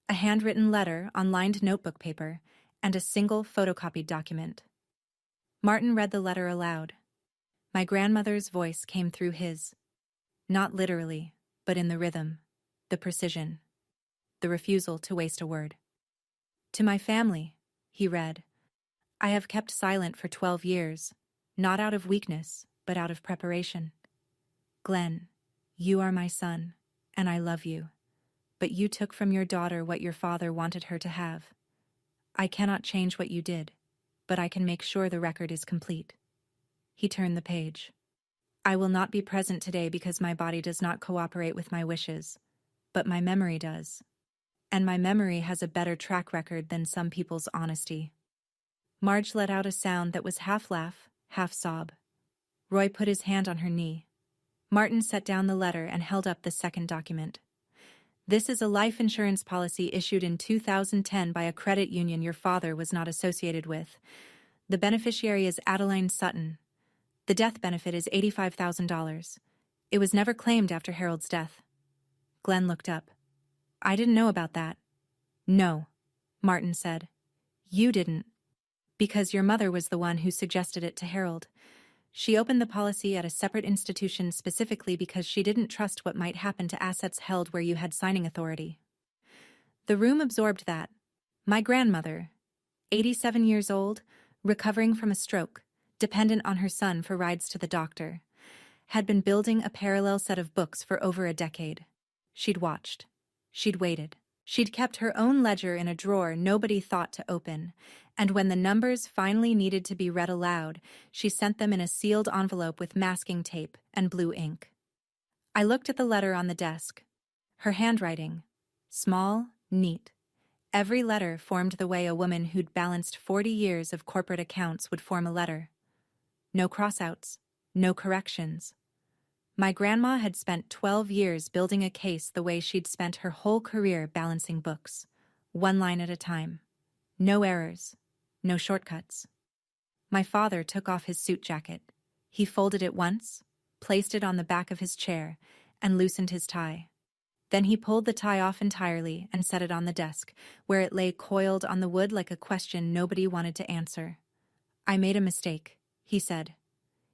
a handwritten letter on lined notebook paper and a single photocopied document. Martin read the letter aloud. My grandmother's voice came through his. Not literally, but in the rhythm, the precision, the refusal to waste a word. To my family, he read, I have kept silent for 12 years, not out of weakness, but out of preparation. Glenn, you are my son, and I love you. But you took from your daughter what your father wanted her to have. I cannot change what you did, but I can make sure the record is complete. He turned the page. I will not be present today because my body does not cooperate with my wishes, but my memory does. And my memory has a better track record than some people's honesty. Marge let out a sound that was half laugh, half sob. Roy put his hand on her knee. Martin set down the letter and held up the second document. This is a life insurance policy issued in 2010 by a credit union your father was not associated with. The beneficiary is Adeline Sutton. The death benefit is $85,000. It was never claimed after Harold's death. Glenn looked up. I didn't know about that. No, Martin said. You didn't. Because your mother was the one who suggested it to Harold. She opened the policy at a separate institution specifically because she didn't trust what might happen to assets held where you had signing authority. The room absorbed that. My grandmother, 87 years old, recovering from a stroke, dependent on her son for rides to the doctor, had been building a parallel set of books for over a decade. She'd watched. She'd waited. She'd kept her own ledger in a drawer nobody thought to open, and when the numbers finally needed to be read aloud, she sent them in a sealed envelope with masking tape and blue ink. I looked at the letter on the desk. Her handwriting, small, neat. Every letter formed the way a woman who'd balanced 40 years of corporate accounts would form a letter. No crossouts, no corrections. My grandma had spent 12 years building a case the way she'd spent her whole career balancing books, one line at a time. No errors, no shortcuts. My father took off his suit jacket. He folded it once, placed it on the back of his chair, and loosened his tie. Then he pulled the tie off entirely and set it on the desk, where it lay coiled on the wood like a question nobody wanted to answer. I made a mistake, he said.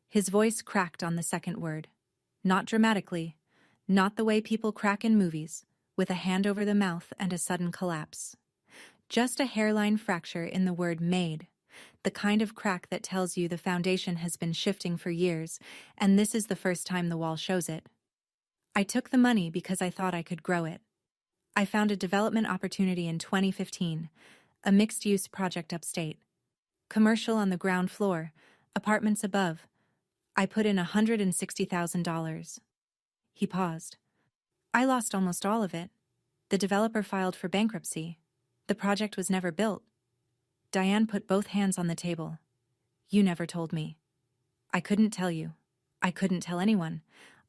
His voice cracked on the second word. Not dramatically, not the way people crack in movies, with a hand over the mouth and a sudden collapse. Just a hairline fracture in the word made, the kind of crack that tells you the foundation has been shifting for years, and this is the first time the wall shows it. I took the money because I thought I could grow it. I found a development opportunity in 2015, a mixed-use project upstate. Commercial on the ground floor, apartments above. I put in $160,000. He paused. I lost almost all of it. The developer filed for bankruptcy. The project was never built. Diane put both hands on the table. You never told me. I couldn't tell you. I couldn't tell anyone.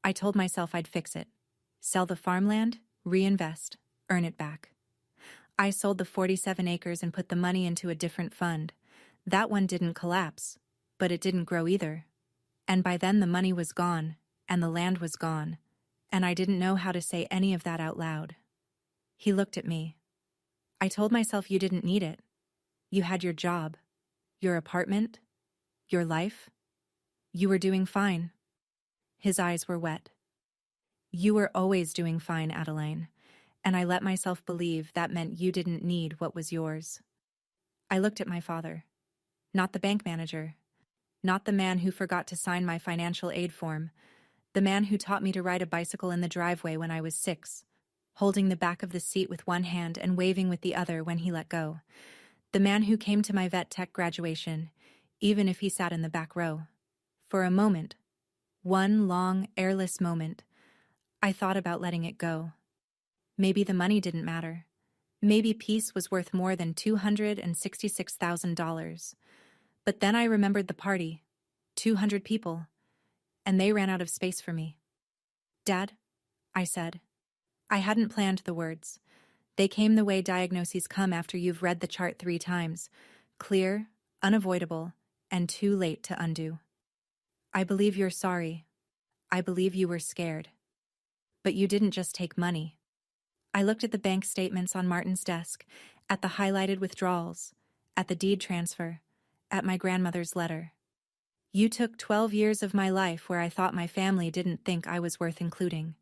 I told myself I'd fix it. Sell the farmland, reinvest, earn it back. I sold the 47 acres and put the money into a different fund. That one didn't collapse, but it didn't grow either. And by then the money was gone, and the land was gone, and I didn't know how to say any of that out loud. He looked at me. I told myself you didn't need it. You had your job, your apartment, your life. You were doing fine. His eyes were wet. You were always doing fine, Adeline, and I let myself believe that meant you didn't need what was yours. I looked at my father. Not the bank manager. Not the man who forgot to sign my financial aid form. The man who taught me to ride a bicycle in the driveway when I was 6, holding the back of the seat with one hand and waving with the other when he let go. The man who came to my vet tech graduation, even if he sat in the back row. For a moment, one long, airless moment, I thought about letting it go. Maybe the money didn't matter. Maybe peace was worth more than $266,000. But then I remembered the party, 200 people, and they ran out of space for me. Dad, I said. I hadn't planned the words. They came the way diagnoses come after you've read the chart 3 times. Clear, unavoidable, and too late to undo. I believe you're sorry. I believe you were scared. But you didn't just take money. I looked at the bank statements on Martin's desk, at the highlighted withdrawals, at the deed transfer, at my grandmother's letter. You took 12 years of my life where I thought my family didn't think I was worth including.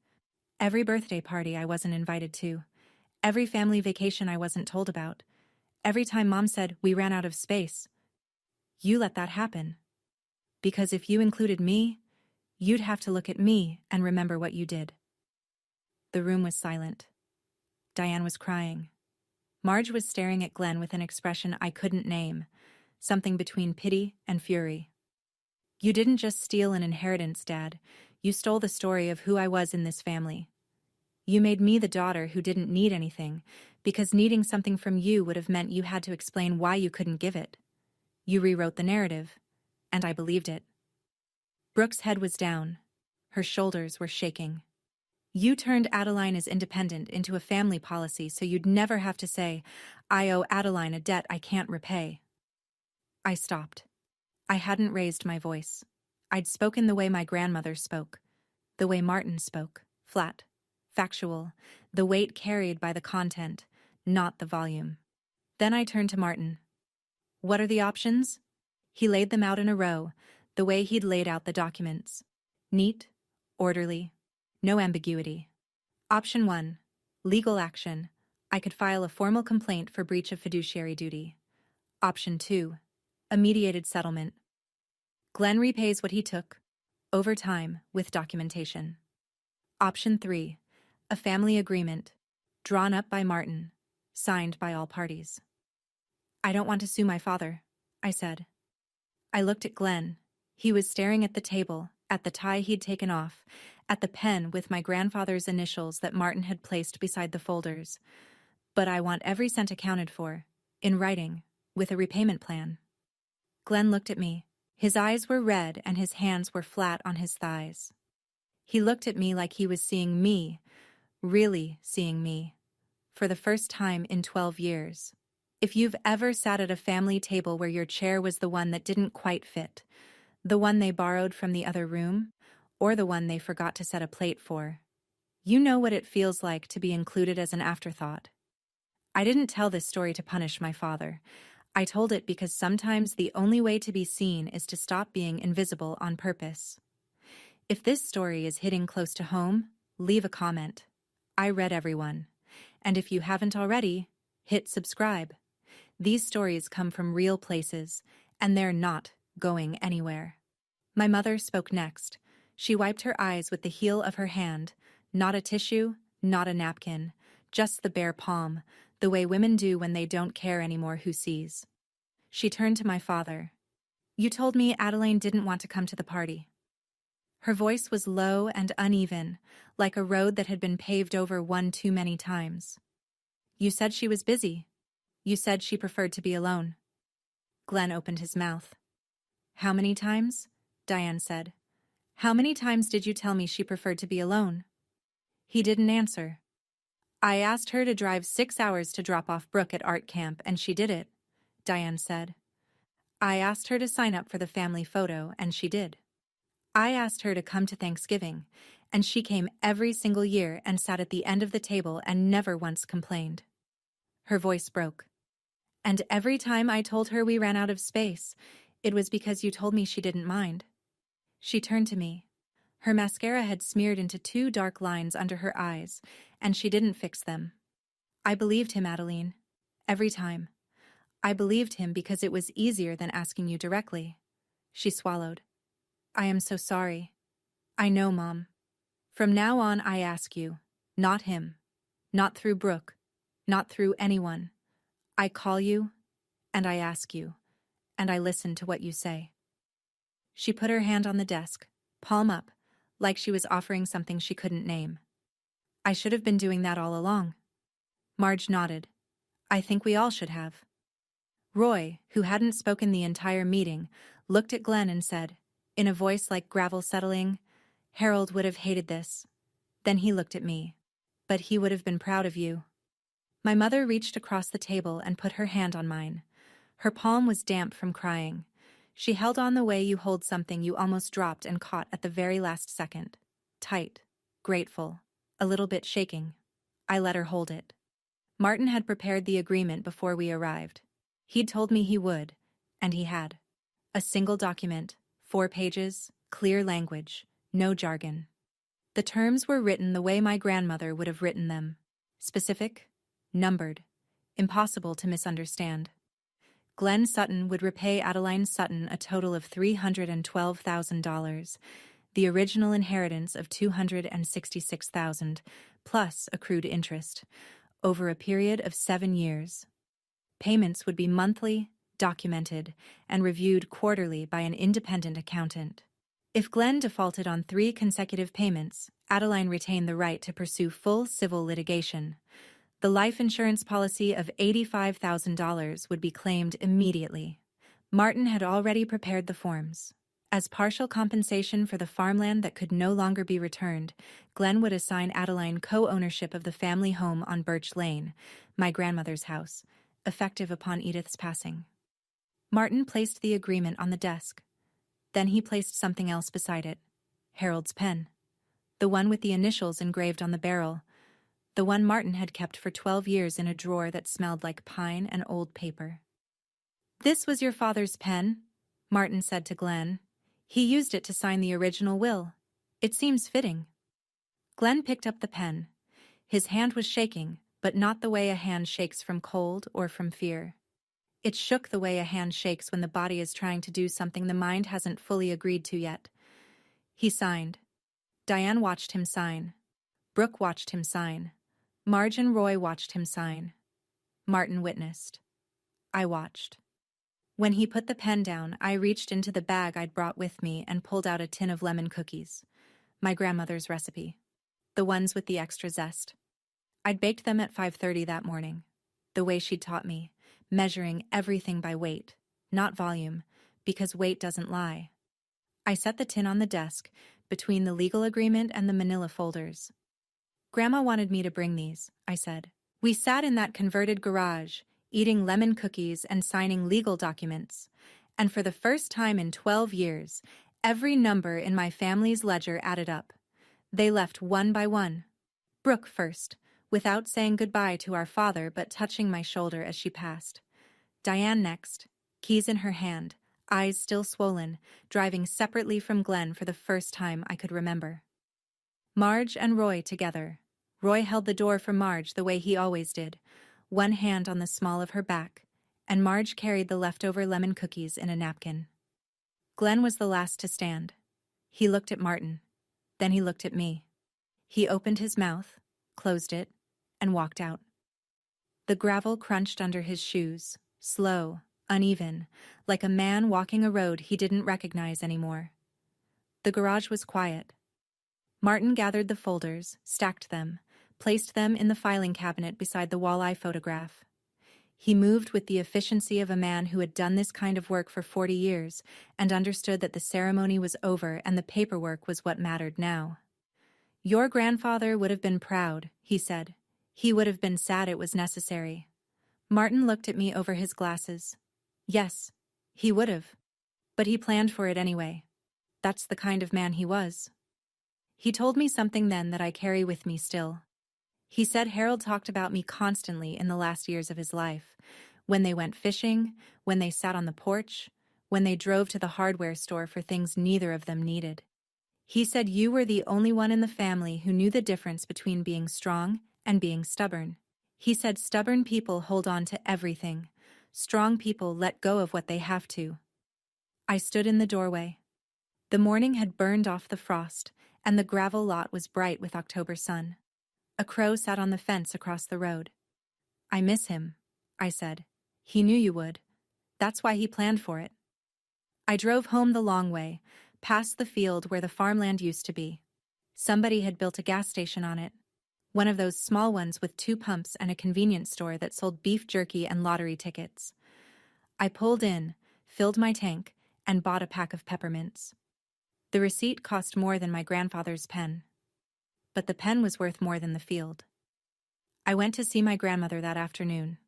Every birthday party I wasn't invited to. Every family vacation I wasn't told about. Every time Mom said we ran out of space. You let that happen. Because if you included me, you'd have to look at me and remember what you did. The room was silent. Diane was crying. Marge was staring at Glenn with an expression I couldn't name, something between pity and fury. You didn't just steal an inheritance, Dad. You stole the story of who I was in this family. You made me the daughter who didn't need anything, because needing something from you would have meant you had to explain why you couldn't give it. You rewrote the narrative, and I believed it. Brooke's head was down. Her shoulders were shaking. You turned Adeline as independent into a family policy so you'd never have to say, I owe Adeline a debt I can't repay. I stopped. I hadn't raised my voice. I'd spoken the way my grandmother spoke, the way Martin spoke, flat, factual, the weight carried by the content, not the volume. Then I turned to Martin. What are the options? He laid them out in a row, the way he'd laid out the documents. Neat, orderly, no ambiguity. Option 1, legal action. I could file a formal complaint for breach of fiduciary duty. Option 2, a mediated settlement. Glenn repays what he took, over time, with documentation. Option 3, a family agreement, drawn up by Martin, signed by all parties. I don't want to sue my father, I said. I looked at Glenn. He was staring at the table, at the tie he'd taken off, at the pen with my grandfather's initials that Martin had placed beside the folders. But I want every cent accounted for, in writing, with a repayment plan. Glenn looked at me. His eyes were red and his hands were flat on his thighs. He looked at me like he was seeing me, really seeing me, for the first time in 12 years. If you've ever sat at a family table where your chair was the one that didn't quite fit, the one they borrowed from the other room, or the one they forgot to set a plate for, you know what it feels like to be included as an afterthought. I didn't tell this story to punish my father. I told it because sometimes the only way to be seen is to stop being invisible on purpose. If this story is hitting close to home, leave a comment. I read everyone. And if you haven't already, hit subscribe. These stories come from real places, and they're not going anywhere. My mother spoke next. She wiped her eyes with the heel of her hand, not a tissue, not a napkin, just the bare palm, the way women do when they don't care anymore who sees. She turned to my father. You told me Adeline didn't want to come to the party. Her voice was low and uneven, like a road that had been paved over one too many times. You said she was busy. You said she preferred to be alone. Glenn opened his mouth. How many times? Diane said. How many times did you tell me she preferred to be alone? He didn't answer. I asked her to drive 6 hours to drop off Brooke at art camp, and she did it, Diane said. I asked her to sign up for the family photo, and she did. I asked her to come to Thanksgiving, and she came every single year and sat at the end of the table and never once complained. Her voice broke. And every time I told her we ran out of space, it was because you told me she didn't mind. She turned to me. Her mascara had smeared into 2 dark lines under her eyes, and she didn't fix them. I believed him, Adeline. Every time. I believed him because it was easier than asking you directly. She swallowed. I am so sorry. I know, Mom. From now on, I ask you, not him. Not through Brooke. Not through anyone. I call you, and I ask you, and I listen to what you say. She put her hand on the desk, palm up, like she was offering something she couldn't name. I should have been doing that all along. Marge nodded. I think we all should have. Roy, who hadn't spoken the entire meeting, looked at Glenn and said, in a voice like gravel settling, Harold would have hated this. Then he looked at me. But he would have been proud of you. My mother reached across the table and put her hand on mine. Her palm was damp from crying. She held on the way you hold something you almost dropped and caught at the very last second. Tight, grateful, a little bit shaking. I let her hold it. Martin had prepared the agreement before we arrived. He'd told me he would, and he had. A single document, 4 pages, clear language, no jargon. The terms were written the way my grandmother would have written them. Specific, numbered, impossible to misunderstand. Glenn Sutton would repay Adeline Sutton a total of $312,000, the original inheritance of $266,000, plus accrued interest, over a period of 7 years. Payments would be monthly, documented, and reviewed quarterly by an independent accountant. If Glenn defaulted on 3 consecutive payments, Adeline retained the right to pursue full civil litigation. The life insurance policy of $85,000 would be claimed immediately. Martin had already prepared the forms. As partial compensation for the farmland that could no longer be returned, Glenn would assign Adeline co-ownership of the family home on Birch Lane, my grandmother's house, effective upon Edith's passing. Martin placed the agreement on the desk. Then he placed something else beside it. Harold's pen. The one with the initials engraved on the barrel. The one Martin had kept for 12 years in a drawer that smelled like pine and old paper. "This was your father's pen," Martin said to Glenn. "He used it to sign the original will. It seems fitting." Glenn picked up the pen. His hand was shaking, but not the way a hand shakes from cold or from fear. It shook the way a hand shakes when the body is trying to do something the mind hasn't fully agreed to yet. He signed. Diane watched him sign. Brooke watched him sign. Marge and Roy watched him sign. Martin witnessed. I watched. When he put the pen down, I reached into the bag I'd brought with me and pulled out a tin of lemon cookies. My grandmother's recipe. The ones with the extra zest. I'd baked them at 5:30 that morning. The way she'd taught me, measuring everything by weight, not volume, because weight doesn't lie. I set the tin on the desk, between the legal agreement and the manila folders. "Grandma wanted me to bring these," I said. "We sat in that converted garage, eating lemon cookies and signing legal documents, and for the first time in 12 years, every number in my family's ledger added up. They left one by one. Brooke first, without saying goodbye to our father but touching my shoulder as she passed. Diane next, keys in her hand, eyes still swollen, driving separately from Glenn for the first time I could remember. Marge and Roy together. Roy held the door for Marge the way he always did, one hand on the small of her back, and Marge carried the leftover lemon cookies in a napkin. Glenn was the last to stand. He looked at Martin. Then he looked at me. He opened his mouth, closed it, and walked out. The gravel crunched under his shoes, slow, uneven, like a man walking a road he didn't recognize anymore. The garage was quiet. Martin gathered the folders, stacked them, placed them in the filing cabinet beside the walleye photograph. He moved with the efficiency of a man who had done this kind of work for 40 years and understood that the ceremony was over and the paperwork was what mattered now. "Your grandfather would have been proud," he said. "He would have been sad it was necessary." Martin looked at me over his glasses. Yes, he would have. But he planned for it anyway. That's the kind of man he was. He told me something then that I carry with me still. He said Harold talked about me constantly in the last years of his life, when they went fishing, when they sat on the porch, when they drove to the hardware store for things neither of them needed. He said you were the only one in the family who knew the difference between being strong and being stubborn. He said stubborn people hold on to everything. Strong people let go of what they have to. I stood in the doorway. The morning had burned off the frost, and the gravel lot was bright with October sun. A crow sat on the fence across the road. "I miss him," I said. "He knew you would. That's why he planned for it." I drove home the long way, past the field where the farmland used to be. Somebody had built a gas station on it. One of those small ones with 2 pumps and a convenience store that sold beef jerky and lottery tickets. I pulled in, filled my tank, and bought a pack of peppermints. The receipt cost more than my grandfather's pen. But the pen was worth more than the field. I went to see my grandmother that afternoon.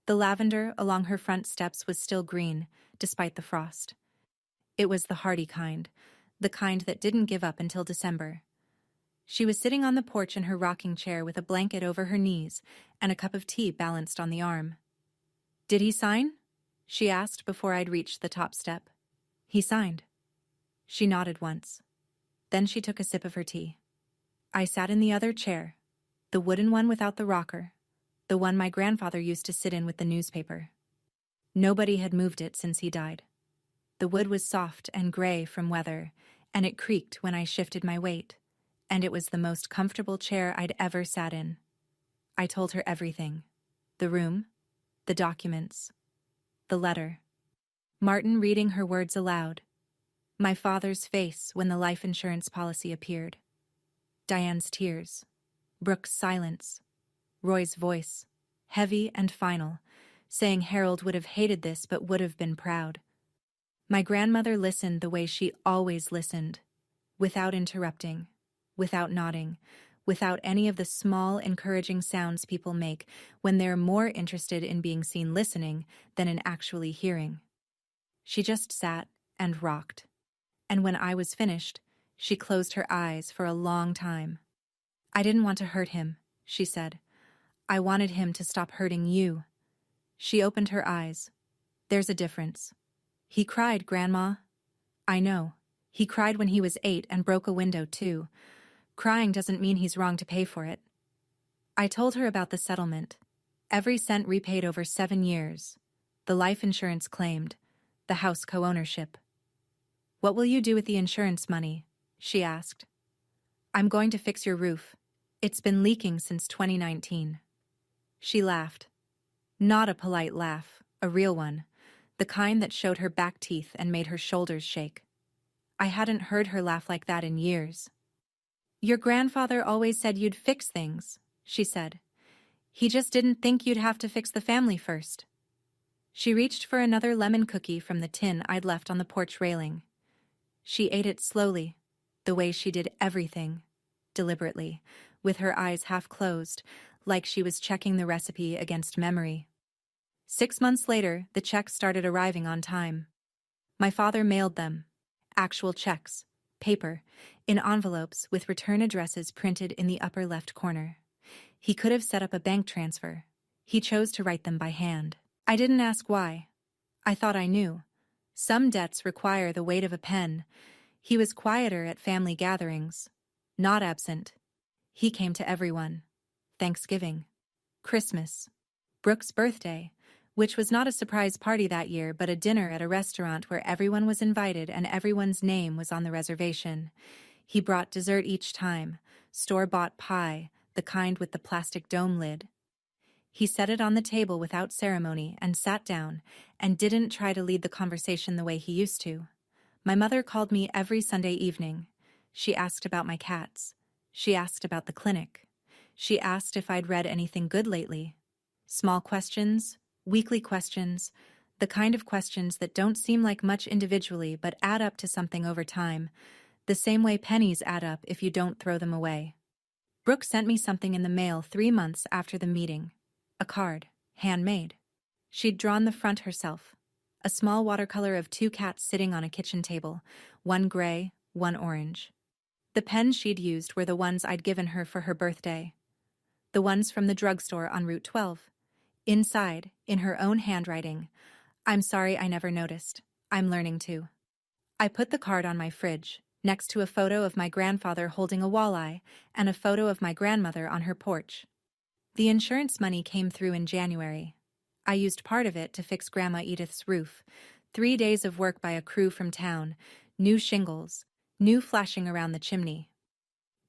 The lavender along her front steps was still green, despite the frost. It was the hardy kind, the kind that didn't give up until December. She was sitting on the porch in her rocking chair with a blanket over her knees and a cup of tea balanced on the arm. "Did he sign?" she asked before I'd reached the top step. "He signed." She nodded once. Then she took a sip of her tea. I sat in the other chair, the wooden one without the rocker, the one my grandfather used to sit in with the newspaper. Nobody had moved it since he died. The wood was soft and gray from weather, and it creaked when I shifted my weight, and it was the most comfortable chair I'd ever sat in. I told her everything. The room, the documents, the letter. Martin reading her words aloud. My father's face when the life insurance policy appeared. Diane's tears. Brooke's silence. Roy's voice, heavy and final, saying Harold would have hated this but would have been proud. My grandmother listened the way she always listened, without interrupting, without nodding, without any of the small, encouraging sounds people make when they're more interested in being seen listening than in actually hearing. She just sat and rocked. And when I was finished, she closed her eyes for a long time. "I didn't want to hurt him," she said. "I wanted him to stop hurting you." She opened her eyes. "There's a difference." "He cried, Grandma." "I know. He cried when he was 8 and broke a window, too. Crying doesn't mean he's wrong to pay for it." I told her about the settlement. Every cent repaid over 7 years. The life insurance claimed. The house co-ownership. "What will you do with the insurance money?" she asked. "I'm going to fix your roof. It's been leaking since 2019. She laughed. Not a polite laugh, a real one. The kind that showed her back teeth and made her shoulders shake. I hadn't heard her laugh like that in years. "Your grandfather always said you'd fix things," she said. "He just didn't think you'd have to fix the family first." She reached for another lemon cookie from the tin I'd left on the porch railing. She ate it slowly, the way she did everything, deliberately, with her eyes half closed, like she was checking the recipe against memory. 6 months later, the checks started arriving on time. My father mailed them. Actual checks, paper, in envelopes with return addresses printed in the upper left corner. He could have set up a bank transfer. He chose to write them by hand. I didn't ask why. I thought I knew. Some debts require the weight of a pen. He was quieter at family gatherings. Not absent. He came to everyone. Thanksgiving. Christmas. Brooke's birthday, which was not a surprise party that year but a dinner at a restaurant where everyone was invited and everyone's name was on the reservation. He brought dessert each time, store-bought pie, the kind with the plastic dome lid. He set it on the table without ceremony and sat down and didn't try to lead the conversation the way he used to. My mother called me every Sunday evening. She asked about my cats. She asked about the clinic. She asked if I'd read anything good lately. Small questions, weekly questions, the kind of questions that don't seem like much individually but add up to something over time, the same way pennies add up if you don't throw them away. Brooke sent me something in the mail 3 months after the meeting. A card, handmade. She'd drawn the front herself. A small watercolor of 2 cats sitting on a kitchen table, one gray, one orange. The pens she'd used were the ones I'd given her for her birthday. The ones from the drugstore on Route 12. Inside, in her own handwriting, "I'm sorry I never noticed. I'm learning to." I put the card on my fridge, next to a photo of my grandfather holding a walleye and a photo of my grandmother on her porch. The insurance money came through in January. I used part of it to fix Grandma Edith's roof. 3 days of work by a crew from town, new shingles, new flashing around the chimney.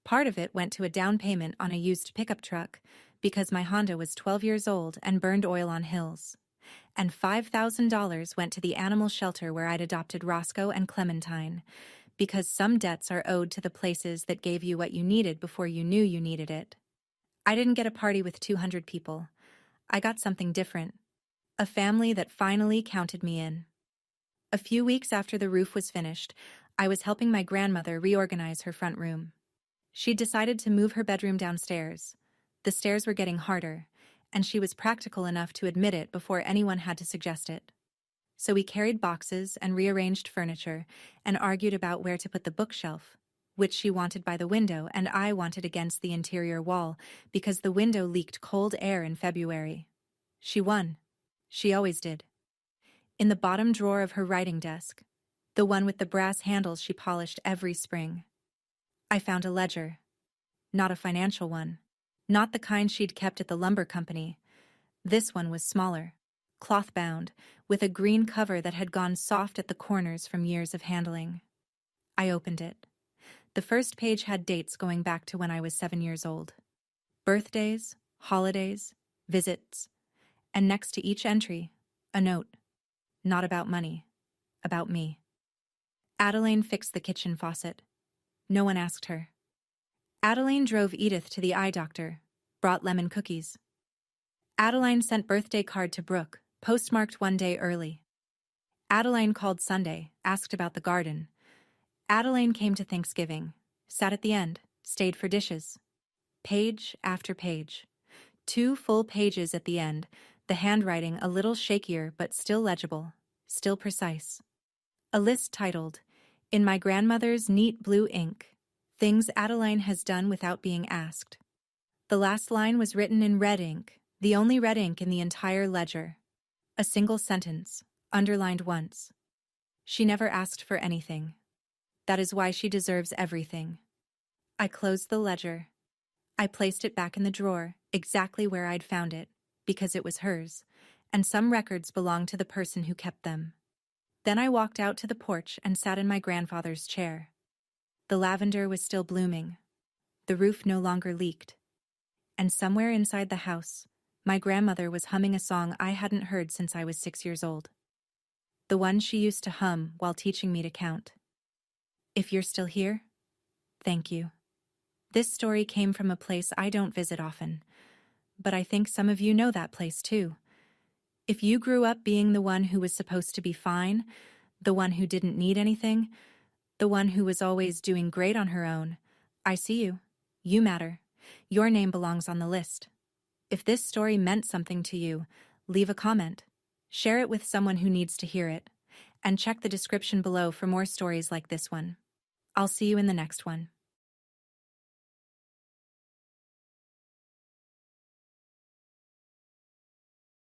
Part of it went to a down payment on a used pickup truck, because my Honda was 12 years old and burned oil on hills. And $5,000 went to the animal shelter where I'd adopted Roscoe and Clementine, because some debts are owed to the places that gave you what you needed before you knew you needed it. I didn't get a party with 200 people. I got something different. A family that finally counted me in. A few weeks after the roof was finished, I was helping my grandmother reorganize her front room. She'd decided to move her bedroom downstairs. The stairs were getting harder, and she was practical enough to admit it before anyone had to suggest it. So we carried boxes and rearranged furniture and argued about where to put the bookshelf, which she wanted by the window and I wanted against the interior wall because the window leaked cold air in February. She won. She always did. In the bottom drawer of her writing desk, the one with the brass handles she polished every spring, I found a ledger. Not a financial one. Not the kind she'd kept at the lumber company. This one was smaller, cloth-bound, with a green cover that had gone soft at the corners from years of handling. I opened it. The first page had dates going back to when I was 7 years old. Birthdays, holidays, visits, and next to each entry, a note. Not about money, about me. Adeline fixed the kitchen faucet. No one asked her. Adeline drove Edith to the eye doctor, brought lemon cookies. Adeline sent birthday card to Brooke, postmarked one day early. Adeline called Sunday, asked about the garden. Adeline came to Thanksgiving, sat at the end, stayed for dishes. Page after page. 2 full pages at the end, the handwriting a little shakier but still legible, still precise. A list titled, "In my grandmother's neat blue ink, Things Adeline has done without being asked." The last line was written in red ink, the only red ink in the entire ledger. A single sentence, underlined once. She never asked for anything. That is why she deserves everything. I closed the ledger. I placed it back in the drawer, exactly where I'd found it, because it was hers, and some records belonged to the person who kept them. Then I walked out to the porch and sat in my grandfather's chair. The lavender was still blooming. The roof no longer leaked. And somewhere inside the house, my grandmother was humming a song I hadn't heard since I was 6 years old. The one she used to hum while teaching me to count. If you're still here, thank you. This story came from a place I don't visit often, but I think some of you know that place too. If you grew up being the one who was supposed to be fine, the one who didn't need anything, the one who was always doing great on her own, I see you. You matter. Your name belongs on the list. If this story meant something to you, leave a comment. Share it with someone who needs to hear it. And check the description below for more stories like this one. I'll see you in the next one.